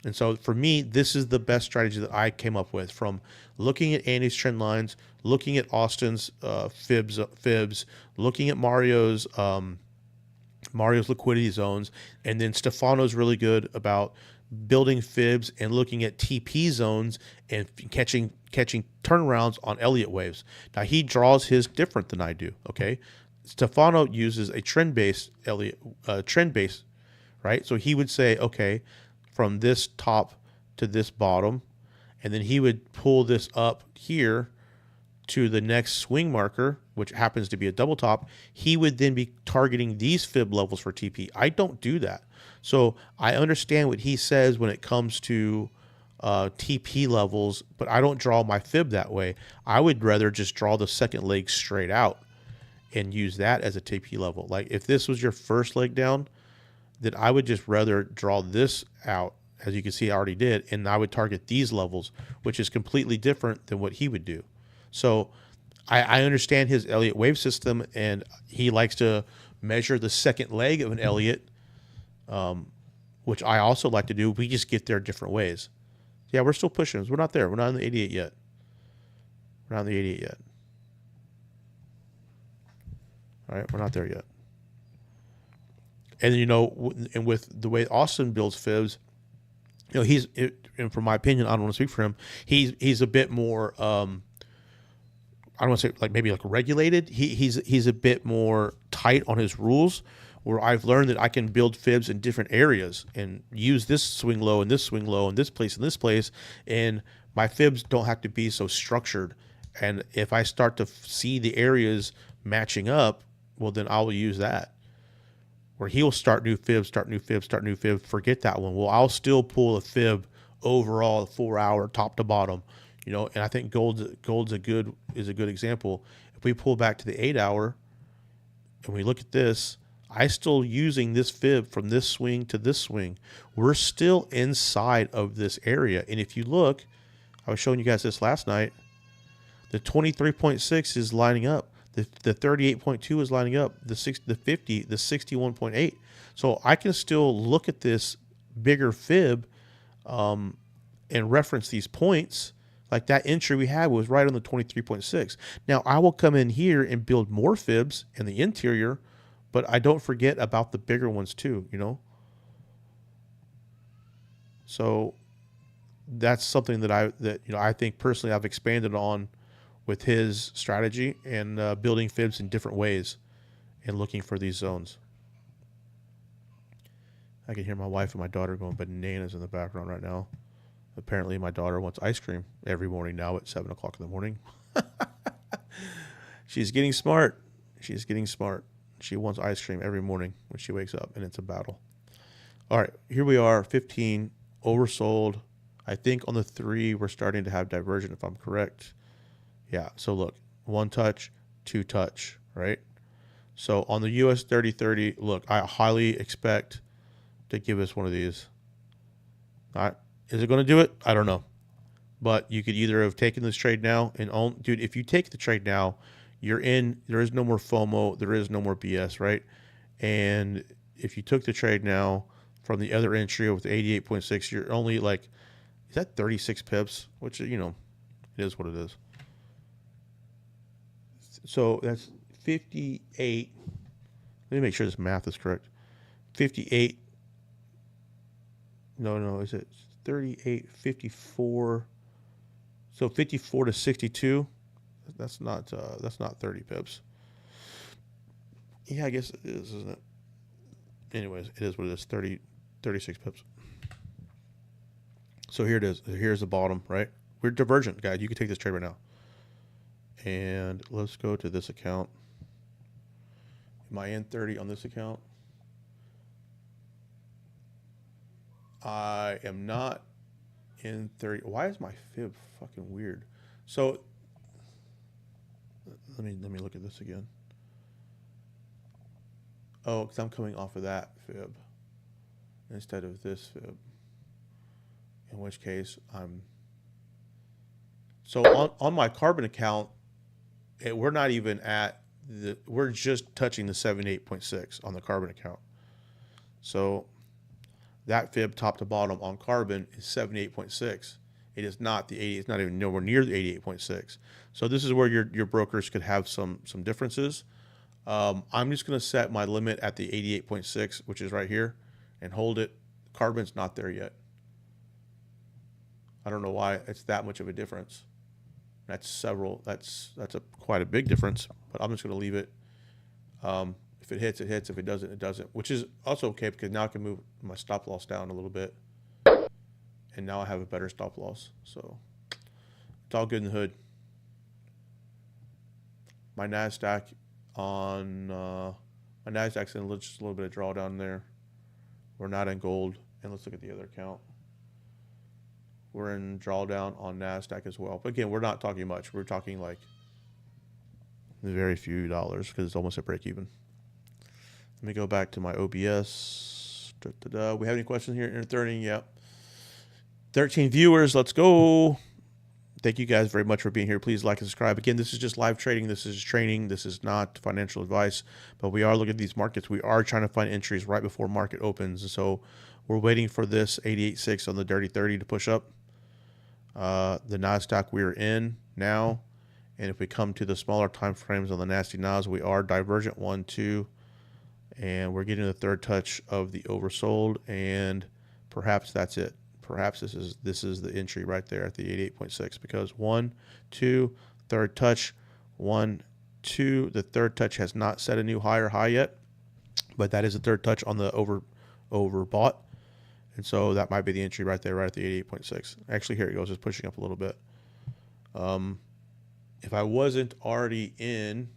And so for me, this is the best strategy that I came up with from looking at Andy's trend lines, looking at Austin's fibs, looking at Mario's liquidity zones, and then Stefano's really good about building fibs and looking at TP zones and catching turnarounds on Elliott waves. Now he draws his different than I do. Okay, Stefano uses a trend based right? So he would say, okay, from this top to this bottom, and then he would pull this up here to the next swing marker, which happens to be a double top. He would then be targeting these fib levels for TP. I don't do that. So I understand what he says when it comes to TP levels, but I don't draw my fib that way. I would rather just draw the second leg straight out and use that as a TP level. Like if this was your first leg down, then I would just rather draw this out, as you can see I already did, and I would target these levels, which is completely different than what he would do. So I understand his Elliott wave system, and he likes to measure the second leg of an Elliott, which I also like to do. We just get there different ways. Yeah, we're still pushing. We're not there. We're not in the 88 yet. We're not in the 88 yet. All right, we're not there yet. And and with the way Austin builds fibs, and from my opinion, I don't want to speak for him. He's a bit more. I don't want to say maybe regulated. He's a bit more tight on his rules, where I've learned that I can build fibs in different areas and use this swing low and this swing low and this place, and my fibs don't have to be so structured. And if I start to see the areas matching up, well, then I will use that. where he'll start new fibs, start new fibs, start new fibs. Forget that one. Well, I'll still pull a fib overall 4 hour top to bottom, you know. And I think gold's a good example. If we pull back to the 8 hour and we look at this, I still using this fib from this swing to this swing. We're still inside of this area. And if you look, I was showing you guys this last night. The 23.6 is lining up. The 38.2 is lining up. The 50, the 61.8. So I can still look at this bigger fib and reference these points. Like that entry we had was right on the 23.6. Now I will come in here and build more fibs in the interior, but I don't forget about the bigger ones too, you know. So that's something that I think personally I've expanded on with his strategy and building fibs in different ways and looking for these zones. I can hear my wife and my daughter going bananas in the background right now. Apparently my daughter wants ice cream every morning now at 7 o'clock in the morning. She's getting smart. She's getting smart. She wants ice cream every morning when she wakes up, and it's a battle. All right, here we are, 15, oversold. I think on the 3, we're starting to have diversion, if I'm correct. Yeah, so look, 1 touch, 2 touch, right? So on the US30, 30, look, I highly expect to give us one of these. All right, is it going to do it? I don't know. But you could either have taken this trade now and own, dude, if you take the trade now, you're in, there is no more FOMO, there is no more BS, right? And if you took the trade now from the other entry with 88.6, you're only like, is that 36 pips? Which, you know, it is what it is. So that's 58. Let me make sure this math is correct. 58. No, is it 38, 54? So 54 to 62. That's not 30 pips. Yeah, I guess it is, isn't it? Anyways, it is what it is. 36 pips. So here it is. Here's the bottom, right? We're divergent, guys. You can take this trade right now. And let's go to this account. Am I in 30 on this account? I am not in 30. Why is my fib fucking weird? So let me look at this again. Oh, because I'm coming off of that fib instead of this fib. In which case I'm. So on my carbon account, we're not even at we're just touching the 78.6 on the carbon account. So that fib top to bottom on carbon is 78.6. It is not the 80. It's not even nowhere near the 88.6. So this is where your brokers could have some differences. I'm just going to set my limit at the 88.6, which is right here, and hold it. Carbon's not there yet. I don't know why it's that much of a difference. That's quite a big difference, but I'm just going to leave it. If it hits, it hits. If it doesn't, it doesn't, which is also okay because now I can move my stop loss down a little bit. And now I have a better stop loss. So it's all good in the hood. My NASDAQ my NASDAQ's in just a little bit of drawdown there. We're not in gold. And let's look at the other account. We're in drawdown on NASDAQ as well. But again, we're not talking much. We're talking like very few dollars because it's almost a break even. Let me go back to my OBS. We have any questions here? Enter 30. Yep. 13 viewers. Let's go. Thank you guys very much for being here. Please like and subscribe. Again, this is just live trading. This is training. This is not financial advice, but we are looking at these markets. We are trying to find entries right before market opens. And so we're waiting for this 88.6 on the dirty 30 to push up. The NASDAQ we're in now. And if we come to the smaller time frames on the nasty NAS, we are divergent 1, 2, and we're getting the third touch of the oversold, and perhaps that's it. Perhaps this is the entry right there at the 88.6 because 1, 2, third touch, 1, 2. The third touch has not set a new higher high yet, but that is the third touch on the overbought, and so that might be the entry right there, right at the 88.6. Actually, here it goes, it's pushing up a little bit. If I wasn't already in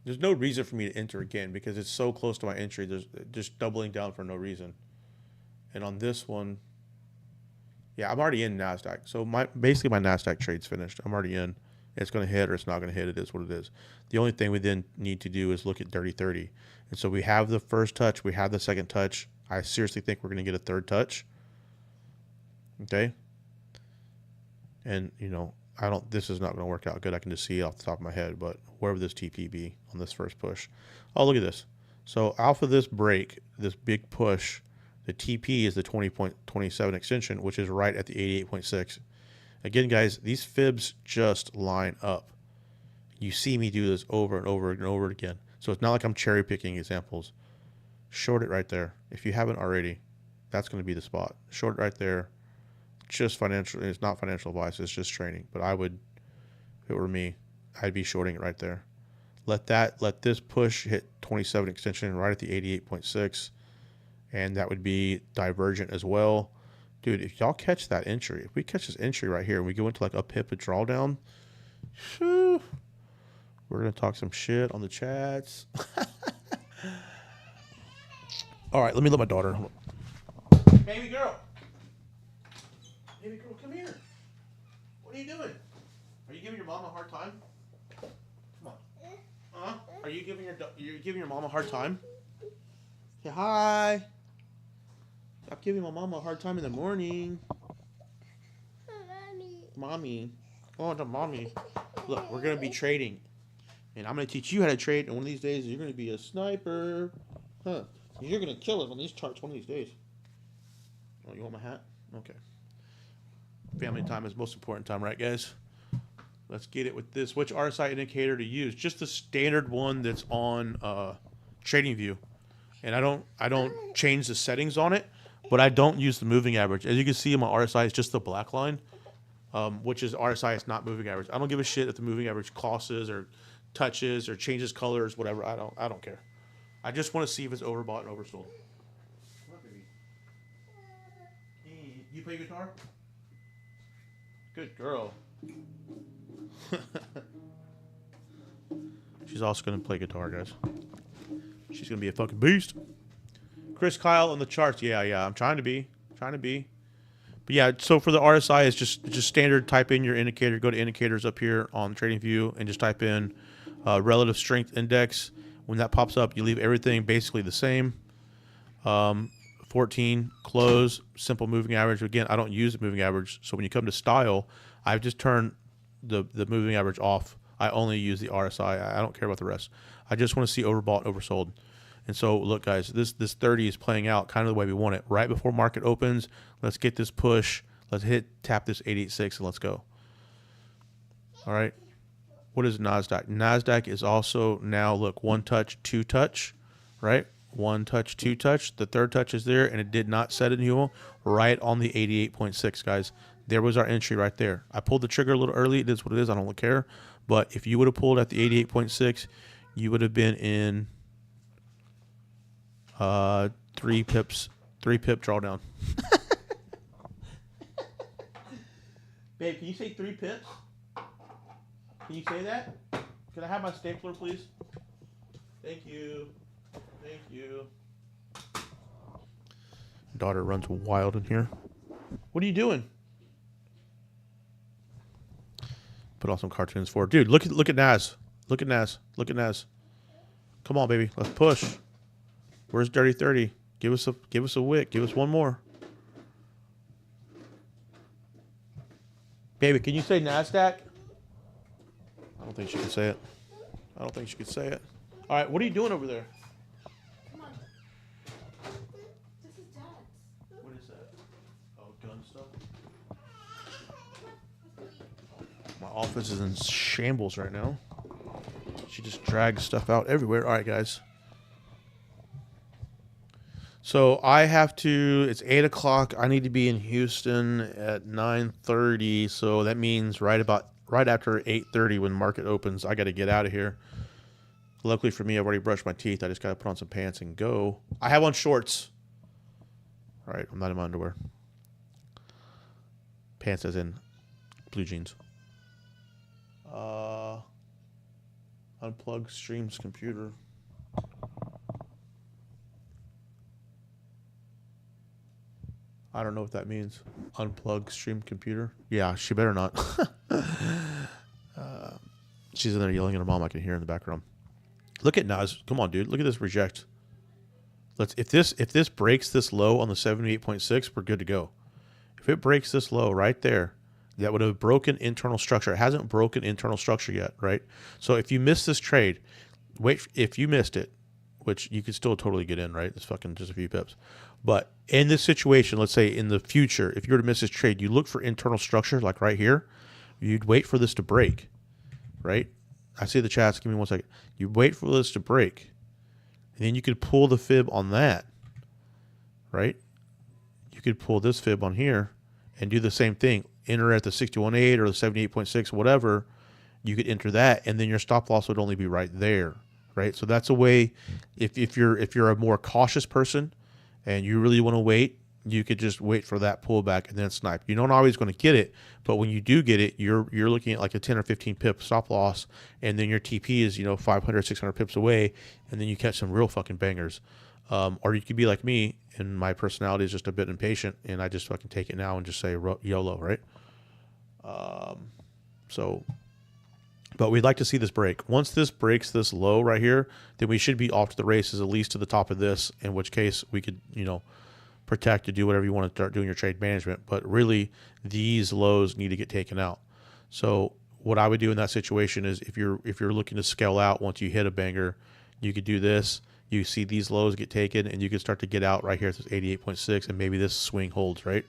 There's no reason for me to enter again because it's so close to my entry. There's just doubling down for no reason. And on this one, yeah, I'm already in NASDAQ. So basically my NASDAQ trade's finished. I'm already in. It's going to hit or it's not going to hit. It is what it is. The only thing we then need to do is look at dirty 30. And so we have the first touch. We have the second touch. I seriously think we're going to get a third touch. Okay. And, you know, this is not going to work out good. I can just see it off the top of my head, but wherever this TP be on this first push. Oh, look at this. So off of this break, this big push, the TP is the 20.27 extension, which is right at the 88.6. Again, guys, these fibs just line up. You see me do this over and over and over again. So it's not like I'm cherry picking examples. Short it right there. If you haven't already, that's going to be the spot. Short it right there. Just financial. It's not financial advice. It's just training. But I would, if it were me, I'd be shorting it right there. Let this push hit 27 extension right at the 88.6. And that would be divergent as well. Dude, if y'all catch that entry, if we catch this entry right here and we go into like a pip and drawdown, we're going to talk some shit on the chats. All right, let me let my daughter. Baby girl. Baby girl, come here. What are you doing? Are you giving your mom a hard time? Come on. Are you giving your mom a hard time? Say hi. Stop giving my mom a hard time in the morning. Mommy. Oh, the mommy. Look, we're going to be trading. And I'm going to teach you how to trade. And one of these days, you're going to be a sniper. Huh. You're going to kill us on these charts one of these days. Oh, you want my hat? Okay. Family time is most important time, right, guys? Let's get it with this. Which RSI indicator to use? Just the standard one that's on TradingView. And I don't change the settings on it, but I don't use the moving average. As you can see, my RSI is just the black line, which is RSI. It's not moving average. I don't give a shit if the moving average crosses or touches or changes colors, whatever. I don't care. I just want to see if it's overbought and oversold. What, baby? Hey, you play guitar? Good girl. She's also going to play guitar, guys. She's going to be a fucking beast. Chris Kyle on the charts. Yeah. I'm trying to be. But yeah, so for the RSI, it's just standard. Type in your indicator. Go to indicators up here on TradingView and just type in relative strength index. When that pops up, you leave everything basically the same. 14, close, simple moving average. Again, I don't use the moving average. So when you come to style, I've just turned the moving average off. I only use the RSI. I don't care about the rest. I just want to see overbought, oversold. And so, look, guys, this 30 is playing out kind of the way we want it. Right before market opens, let's get this push. Let's tap this 886, and let's go. All right. What is NASDAQ? NASDAQ is also now, look, one touch, two touch, right? One touch, two touch. The third touch is there, and it did not set a new right on the 88.6, guys. There was our entry right there. I pulled the trigger a little early. It is what it is. I don't care. But if you would have pulled at the 88.6, you would have been in 3 pip drawdown. Babe, can you say 3 pips? Can you say that? Can I have my stapler, please? Thank you. Thank you. Daughter runs wild in here. What are you doing? Put on some cartoons for her. Dude, look at NAS. Look at NAS. Look at NAS. Come on, baby. Let's push. Where's Dirty 30? Give us a wick. Give us one more. Baby, can you say NASDAQ? I don't think she can say it. I don't think she could say it. All right, what are you doing over there? Come on. This is Dad's. What is that? Oh, gun stuff? My office is in shambles right now. She just drags stuff out everywhere. All right, guys. So I have to, it's 8 o'clock. I need to be in Houston at 9:30. So that means right after 8:30 when market opens, I got to get out of here. Luckily for me, I've already brushed my teeth. I just got to put on some pants and go. I have on shorts. All right, I'm not in my underwear. Pants as in blue jeans. Unplug streams computer. I don't know what that means. Unplug stream computer. Yeah, she better not. She's in there yelling at her mom. I can hear in the background. Look at Nas. Come on, dude. Look at this reject. If this breaks this low on the 78.6, we're good to go. If it breaks this low right there, that would have broken internal structure. It hasn't broken internal structure yet, right? So if you miss this trade, wait. If you missed it, which you could still totally get in, right? It's fucking just a few pips. But in this situation, let's say in the future, if you were to miss this trade, you look for internal structure, like right here. You'd wait for this to break, right? I see the chats. Give me 1 second. You wait for this to break, and then you could pull the fib on that, right? You could pull this fib on here and do the same thing. Enter at the 61.8 or the 78.6, whatever. You could enter that, and then your stop loss would only be right there, right? So that's a way. If you're a more cautious person and you really want to wait, you could just wait for that pullback and then snipe. You're not always going to get it, but when you do get it, you're looking at like a 10 or 15 pip stop loss, and then your TP is 500, 600 pips away, and then you catch some real fucking bangers. Or you could be like me, and my personality is just a bit impatient, and I just fucking take it now and just say YOLO, right? But we'd like to see this break. Once this breaks this low right here, then we should be off to the races, at least to the top of this, in which case we could, protect to do whatever you want to start doing your trade management. But really, these lows need to get taken out. So what I would do in that situation is if you're looking to scale out once you hit a banger, you could do this. You see these lows get taken, and you can start to get out right here at this 88.6, and maybe this swing holds, right?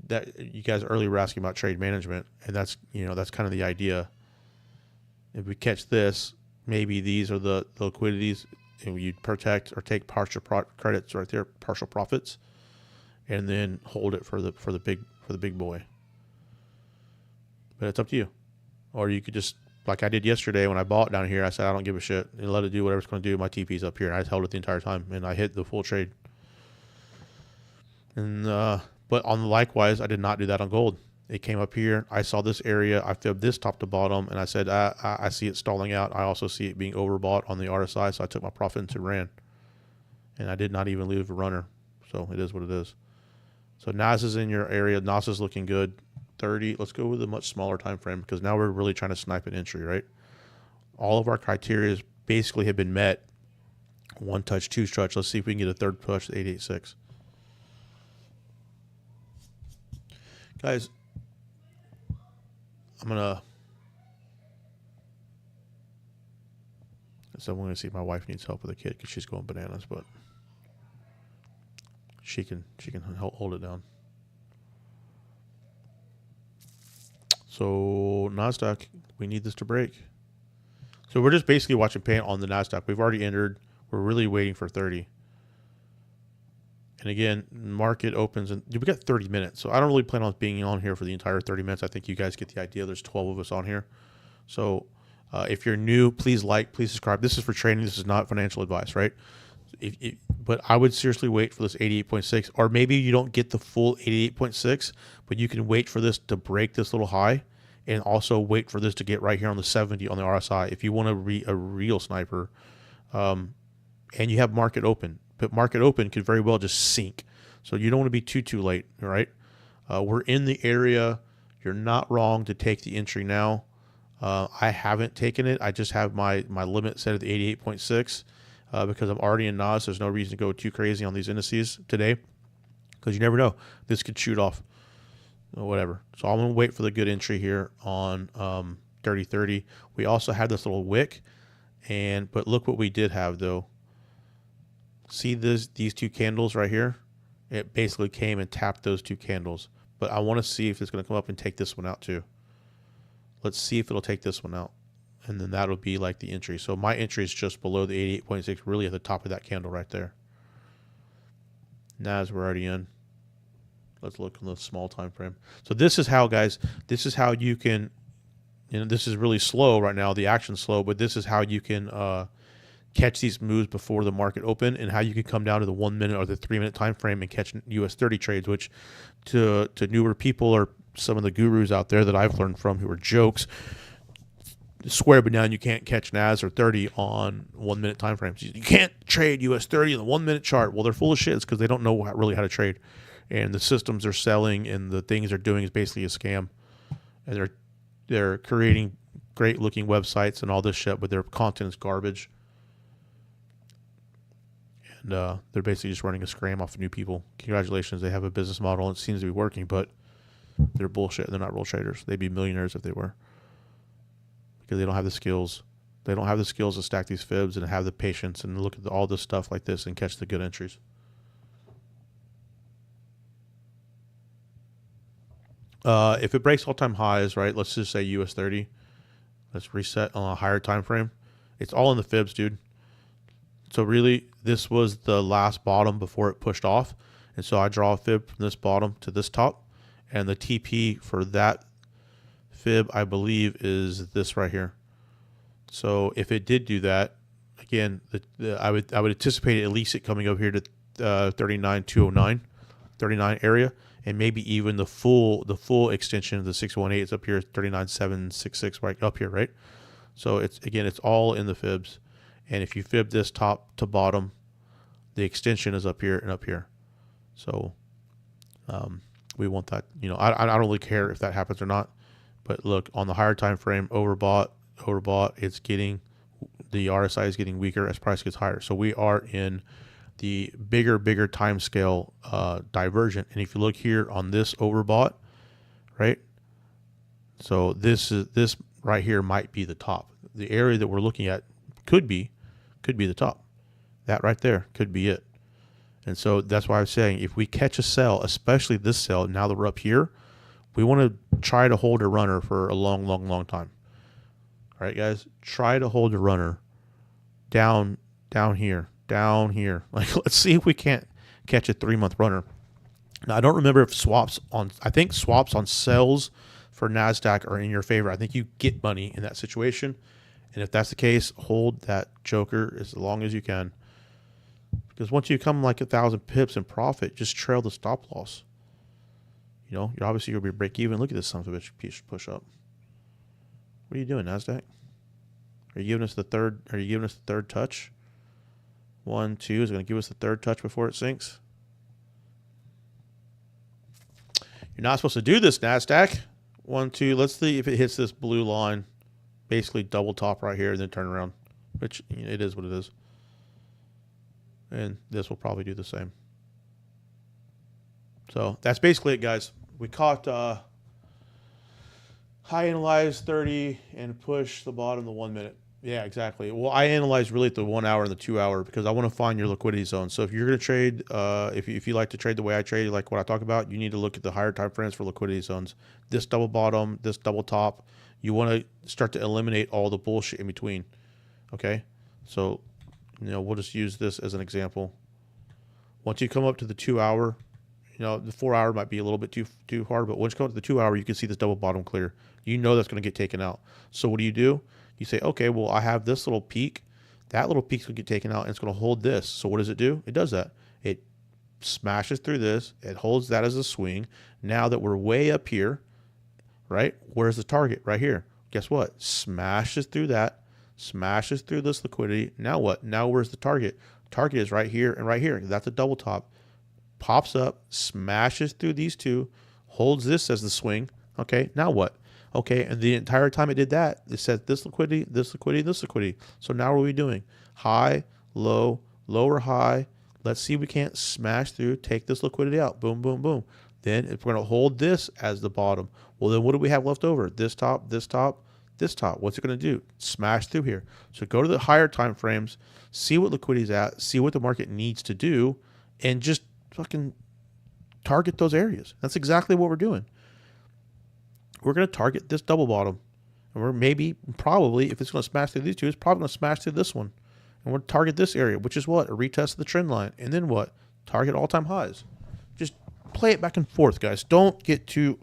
That you guys earlier were asking about trade management, and that's kind of the idea. If we catch this, maybe these are the liquidities, and you'd protect or take partial credits right there, partial profits, and then hold it for the big boy. But it's up to you. Or you could just, like I did yesterday when I bought down here, I said I don't give a shit and let it do whatever it's going to do. My TP's up here, and I just held it the entire time, and I hit the full trade. And but on likewise, I did not do that on gold. It came up here. I saw this area. I fibbed this top to bottom, and I said, I see it stalling out. I also see it being overbought on the RSI, so I took my profit and ran. And I did not even leave a runner. So it is what it is. So NAS is in your area. NAS is looking good. 30. Let's go with a much smaller time frame, because now we're really trying to snipe an entry, right? All of our criteria basically have been met. One touch, two touch. Let's see if we can get a third push at 886. Guys, I'm gonna see if my wife needs help with the kid, because she's going bananas, but she can hold it down. So NASDAQ, we need this to break. So we're just basically watching paint on the NASDAQ. We've already entered. We're really waiting for 30. And again, market opens, and we got 30 minutes. So I don't really plan on being on here for the entire 30 minutes. I think you guys get the idea. There's 12 of us on here. So if you're new, please please subscribe. This is for training. This is not financial advice, right? But I would seriously wait for this 88.6, or maybe you don't get the full 88.6, but you can wait for this to break this little high, and also wait for this to get right here on the 70 on the RSI. If you want to be a real sniper, and you have market open. But market open could very well just sink. So you don't want to be too late, all right? We're in the area. You're not wrong to take the entry now. I haven't taken it. I just have my limit set at the 88.6 because I'm already in NAS. There's no reason to go too crazy on these indices today, because you never know. This could shoot off or whatever. So I'm going to wait for the good entry here on 3030. We also had this little wick, but look what we did have, though. See these two candles right here? It basically came and tapped those two candles. But I want to see if it's going to come up and take this one out too. Let's see if it'll take this one out. And then that'll be like the entry. So my entry is just below the 88.6, really at the top of that candle right there. NAS, we're already in. Let's look in the small time frame. So this is how, guys, this is how you can, this is really slow right now. The action's slow, but this is how you can catch these moves before the market open, and how you can come down to the 1 minute or the 3 minute time frame and catch US30 trades, which to newer people or some of the gurus out there that I've learned from who are jokes, swear but now you can't catch NAS or 30 on 1 minute time frames. You can't trade US30 in the 1 minute chart. Well, they're full of shit because they don't know really how to trade, and the systems they're selling and the things they're doing is basically a scam, and they're creating great looking websites and all this shit, but their content is garbage, and they're basically just running a scam off of new people. Congratulations, they have a business model and it seems to be working, but they're bullshit. They're not real traders. They'd be millionaires if they were, because they don't have the skills. They don't have the skills to stack these fibs and have the patience and look at all this stuff like this and catch the good entries. If it breaks all-time highs, right, let's just say US30. Let's reset on a higher time frame. It's all in the fibs, dude. So really, this was the last bottom before it pushed off. And so I draw a fib from this bottom to this top. And the TP for that fib, I believe, is this right here. So if it did do that, again, I would anticipate at least it coming up here to 39,209, 39 area, and maybe even the full extension of the 618 is up here, 39,766 right up here, right? So it's all in the fibs, and if you fib this top to bottom, the extension is up here and up here. So we want that. I don't really care if that happens or not, but look on the higher time frame, overbought. It's getting, the RSI is getting weaker as price gets higher. So we are in the bigger time scale divergent. And if you look here on this overbought, right? So this right here might be the top. The area that we're looking at could be the top. That right there could be it. And so that's why I was saying, if we catch a sell, especially this sell, now that we're up here, we want to try to hold a runner for a long time. All right, guys, try to hold a runner down here. Like, let's see if we can't catch a 3-month runner. Now, I don't remember if I think swaps on sells for NASDAQ are in your favor. I think you get money in that situation. And if that's the case, hold that joker as long as you can. Because once you come like 1,000 pips in profit, just trail the stop loss. You're obviously going to be break even. Look at this son of a bitch push up. What are you doing, NASDAQ? Are you giving us the third touch? 1, 2 is going to give us the third touch before it sinks. You're not supposed to do this, NASDAQ. 1, 2. Let's see if it hits this blue line. Basically double top right here and then turn around. Which it is what it is. And this will probably do the same. So that's basically it, guys. We caught high analyze 30 and push the bottom the 1 minute. Yeah, exactly. Well, I analyze really at the 1 hour and the 2 hour because I want to find your liquidity zone. So if you're going to trade, if you like to trade the way I trade, like what I talk about, you need to look at the higher time frames for liquidity zones. This double bottom, this double top. You want to start to eliminate all the bullshit in between. Okay, so we'll just use this as an example. Once you come up to the 2 hour, the 4 hour might be a little bit too hard, but once you come up to the 2 hour, you can see this double bottom clear. That's going to get taken out. So what do? You say, okay, well, I have this little peak. That little peak's going to get taken out, and it's going to hold this. So what does it do? It does that. It smashes through this. It holds that as a swing. Now that we're way up here, right? Where's the target? Right here. Guess what? Smashes through that. Smashes through this liquidity. Now what? Now where's the target? Target is right here and right here. That's a double top. Pops up, smashes through these two, holds this as the swing. Okay, now what? Okay, and the entire time it did that, it said this liquidity, this liquidity, this liquidity. So now what are we doing? High, low, lower, high. Let's see if we can't smash through, take this liquidity out. Boom, boom, boom. Then if we're going to hold this as the bottom, well, then what do we have left over? This top, this top, this top. What's it going to do? Smash through here. So go to the higher time frames, see what liquidity is at, see what the market needs to do, and just fucking target those areas. That's exactly what we're doing. We're going to target this double bottom. And we're probably, if it's going to smash through these two, it's probably going to smash through this one. And we're going to target this area, which is what? A retest of the trend line. And then what? Target all-time highs. Just play it back and forth, guys. Don't get too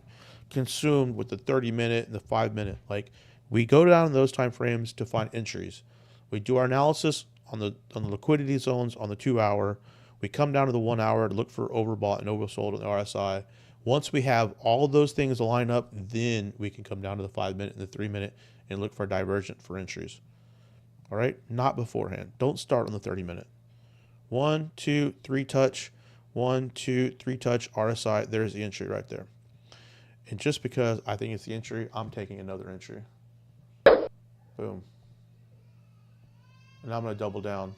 consumed with the 30-minute and the 5-minute. Like, we go down those time frames to find entries. We do our analysis on the liquidity zones on the 2 hour. We come down to the 1 hour to look for overbought and oversold on the RSI. Once we have all of those things line up, then we can come down to the 5-minute and the 3-minute and look for divergent for entries. All right, not beforehand. Don't start on the 30-minute. 1, 2, 3 touch, 1, 2, 3 touch RSI. There's the entry right there. And just because I think it's the entry, I'm taking another entry. Boom. And I'm going to double down.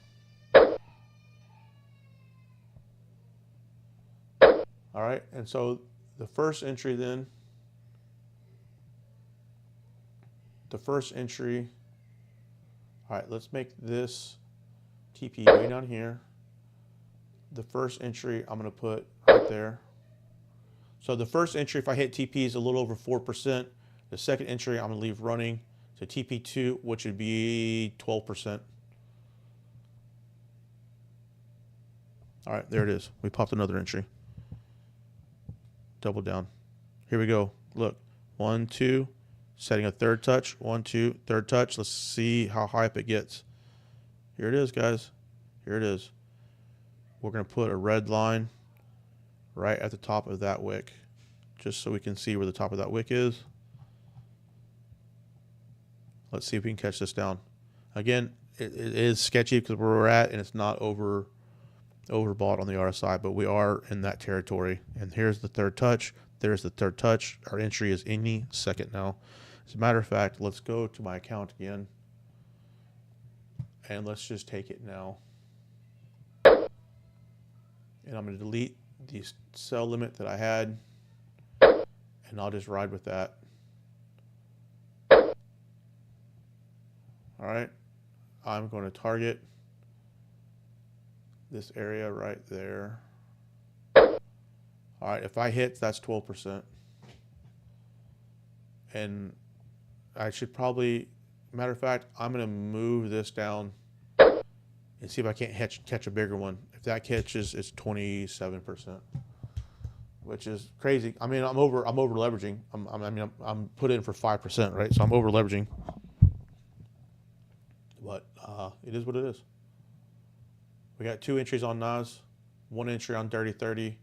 All right, and so the first entry then, all right, let's make this TP way down here. The first entry I'm going to put right there. So the first entry, if I hit TP, is a little over 4%. The second entry I'm going to leave running to TP2, which would be 12%. All right, there it is. We popped another entry. Double down. Here we go. Look, 1, 2, setting a third touch. 1, 2, third touch. Let's see how high up it gets. Here it is, guys. Here it is. We're going to put a red line right at the top of that wick, just so we can see where the top of that wick is. Let's see if we can catch this down. Again, it is sketchy because where we're at, and it's not overbought on the RSI, but we are in that territory. And here's the third touch. There's the third touch. Our entry is any second now. As a matter of fact, let's go to my account again, and let's just take it now. And I'm going to delete the sell limit that I had, and I'll just ride with that. All right, I'm going to target this area right there. All right, if I hit, that's 12%. And I should probably, matter of fact, I'm going to move this down and see if I can't catch a bigger one. If that catches, it's 27%, which is crazy. I mean, I'm over leveraging. I'm put in for 5%, right? So I'm over leveraging, but it is what it is. We got 2 entries on NAS, 1 entry on Dirty 30,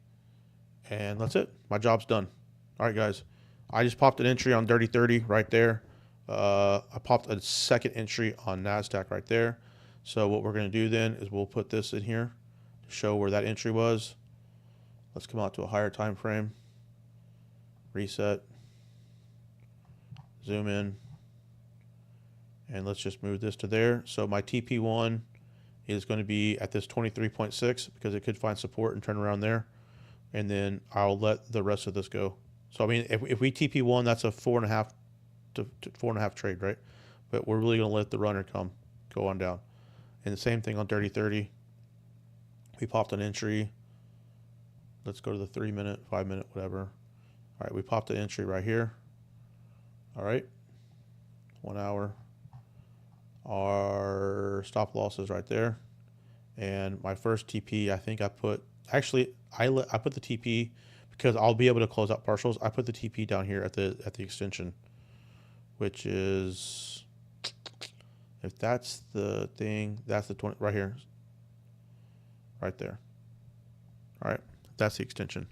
and that's it. My job's done. All right, guys. I just popped an entry on Dirty 30 right there. I popped a second entry on NASDAQ right there. So what we're going to do then is we'll put this in here to show where that entry was. Let's come out to a higher time frame. Reset. Zoom in. And let's just move this to there. So my TP1 is going to be at this 23.6 because it could find support and turn around there. And then I'll let the rest of this go. So I mean, if we TP1, that's a 4.5 to 4.5 trade, right? But we're really going to let the runner go on down. And the same thing on Dirty 30. We popped an entry. Let's go to the 3-minute, 5-minute, whatever. All right, we popped an entry right here. All right, 1 hour. Our stop loss is right there. And my first TP, I think I put, actually, I put the TP because I'll be able to close out partials. I put the TP down here at the extension, which is, if that's the thing, that's the 20 right here, right there. All right, that's the extension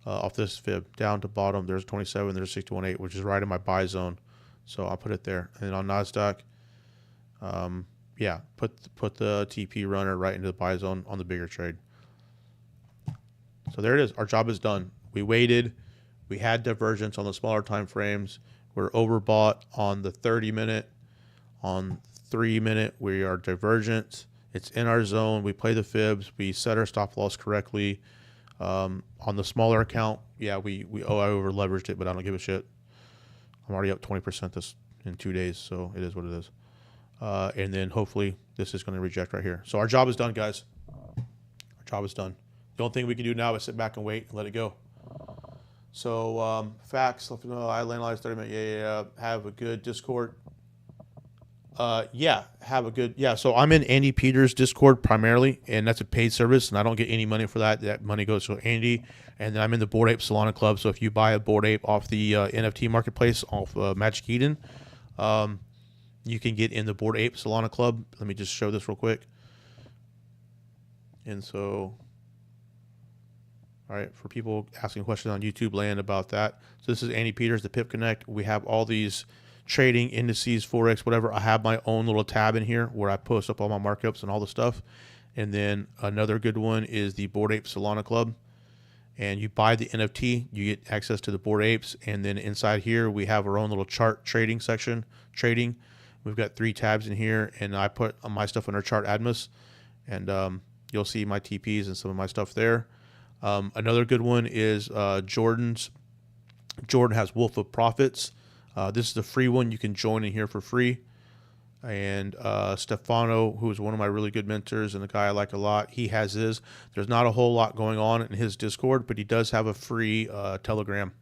off this fib down to bottom. There's 27, there's 61.8, which is right in my buy zone. So I'll put it there. And then on NASDAQ, yeah, put the TP runner right into the buy zone on the bigger trade. So there it is. Our job is done. We waited. We had divergence on the smaller time frames. We're overbought on the 30-minute. On 3-minute, we are divergent. It's in our zone. We play the fibs. We set our stop loss correctly. On the smaller account, yeah, I over leveraged it, but I don't give a shit. I'm already up 20% this in 2 days, so it is what it is. And then hopefully this is going to reject right here. So our job is done, guys. Our job is done. The only thing we can do now is sit back and wait and let it go. So facts, I analyze 30 minutes. Yeah. Have a good Discord. Yeah. So I'm in Andy Peters' Discord primarily, and that's a paid service, and I don't get any money for that. That money goes to Andy. And then I'm in the Bored Ape Solana Club. So if you buy a Bored Ape off the NFT marketplace off Magic Eden, you can get in the Bored Ape Solana Club. Let me just show this real quick. And so, all right, for people asking questions on YouTube land about that. So this is Andy Peters, the Pip Connect. We have all these trading, indices, forex, whatever, I have my own little tab in here where I post up all my markups and all the stuff. And then another good one is the Bored Ape Solana Club. And you buy the NFT, you get access to the Bored Apes. And then inside here, we have our own little chart trading section. Trading. We've got 3 tabs in here, and I put my stuff under Chart Admus. And you'll see my TPs and some of my stuff there. Another good one is Jordan's. Jordan has Wolf of Profits. This is the free one. You can join in here for free. And Stefano, who is one of my really good mentors and the guy I like a lot, he has his. There's not a whole lot going on in his Discord, but he does have a free Telegram.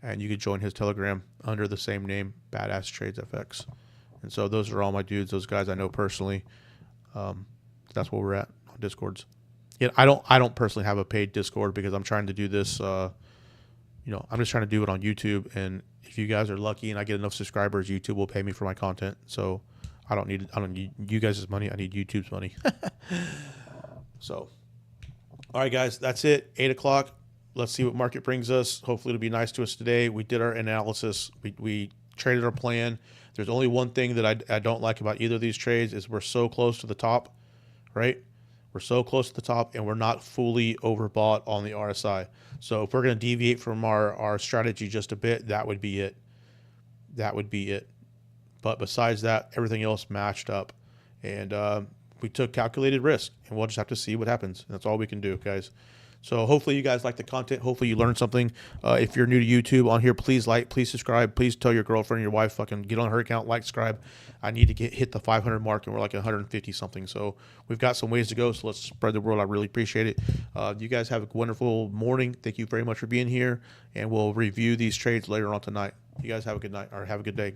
And you can join his Telegram under the same name, Badass Trades FX. And so those are all my dudes, those guys I know personally. That's where we're at on Discords. Yeah, I don't personally have a paid Discord because I'm trying to do this. I'm just trying to do it on YouTube. And if you guys are lucky and I get enough subscribers, YouTube will pay me for my content. So I don't need you guys' money. I need YouTube's money. So, all right, guys, that's it. 8 o'clock. Let's see what market brings us. Hopefully it'll be nice to us today. We did our analysis. We traded our plan. There's only one thing that I don't like about either of these trades is we're so close to the top, right? We're so close to the top and we're not fully overbought on the RSI. So if we're going to deviate from our strategy just a bit, that would be it. That would be it. But besides that, everything else matched up. And we took calculated risk, and we'll just have to see what happens. And that's all we can do, guys. So hopefully you guys like the content. Hopefully you learned something. If you're new to YouTube on here, please like, please subscribe. Please tell your girlfriend, your wife, fucking get on her account, like, subscribe. I need to hit the 500 mark, and we're like 150 something. So we've got some ways to go. So let's spread the word. I really appreciate it. You guys have a wonderful morning. Thank you very much for being here, and we'll review these trades later on tonight. You guys have a good night or have a good day.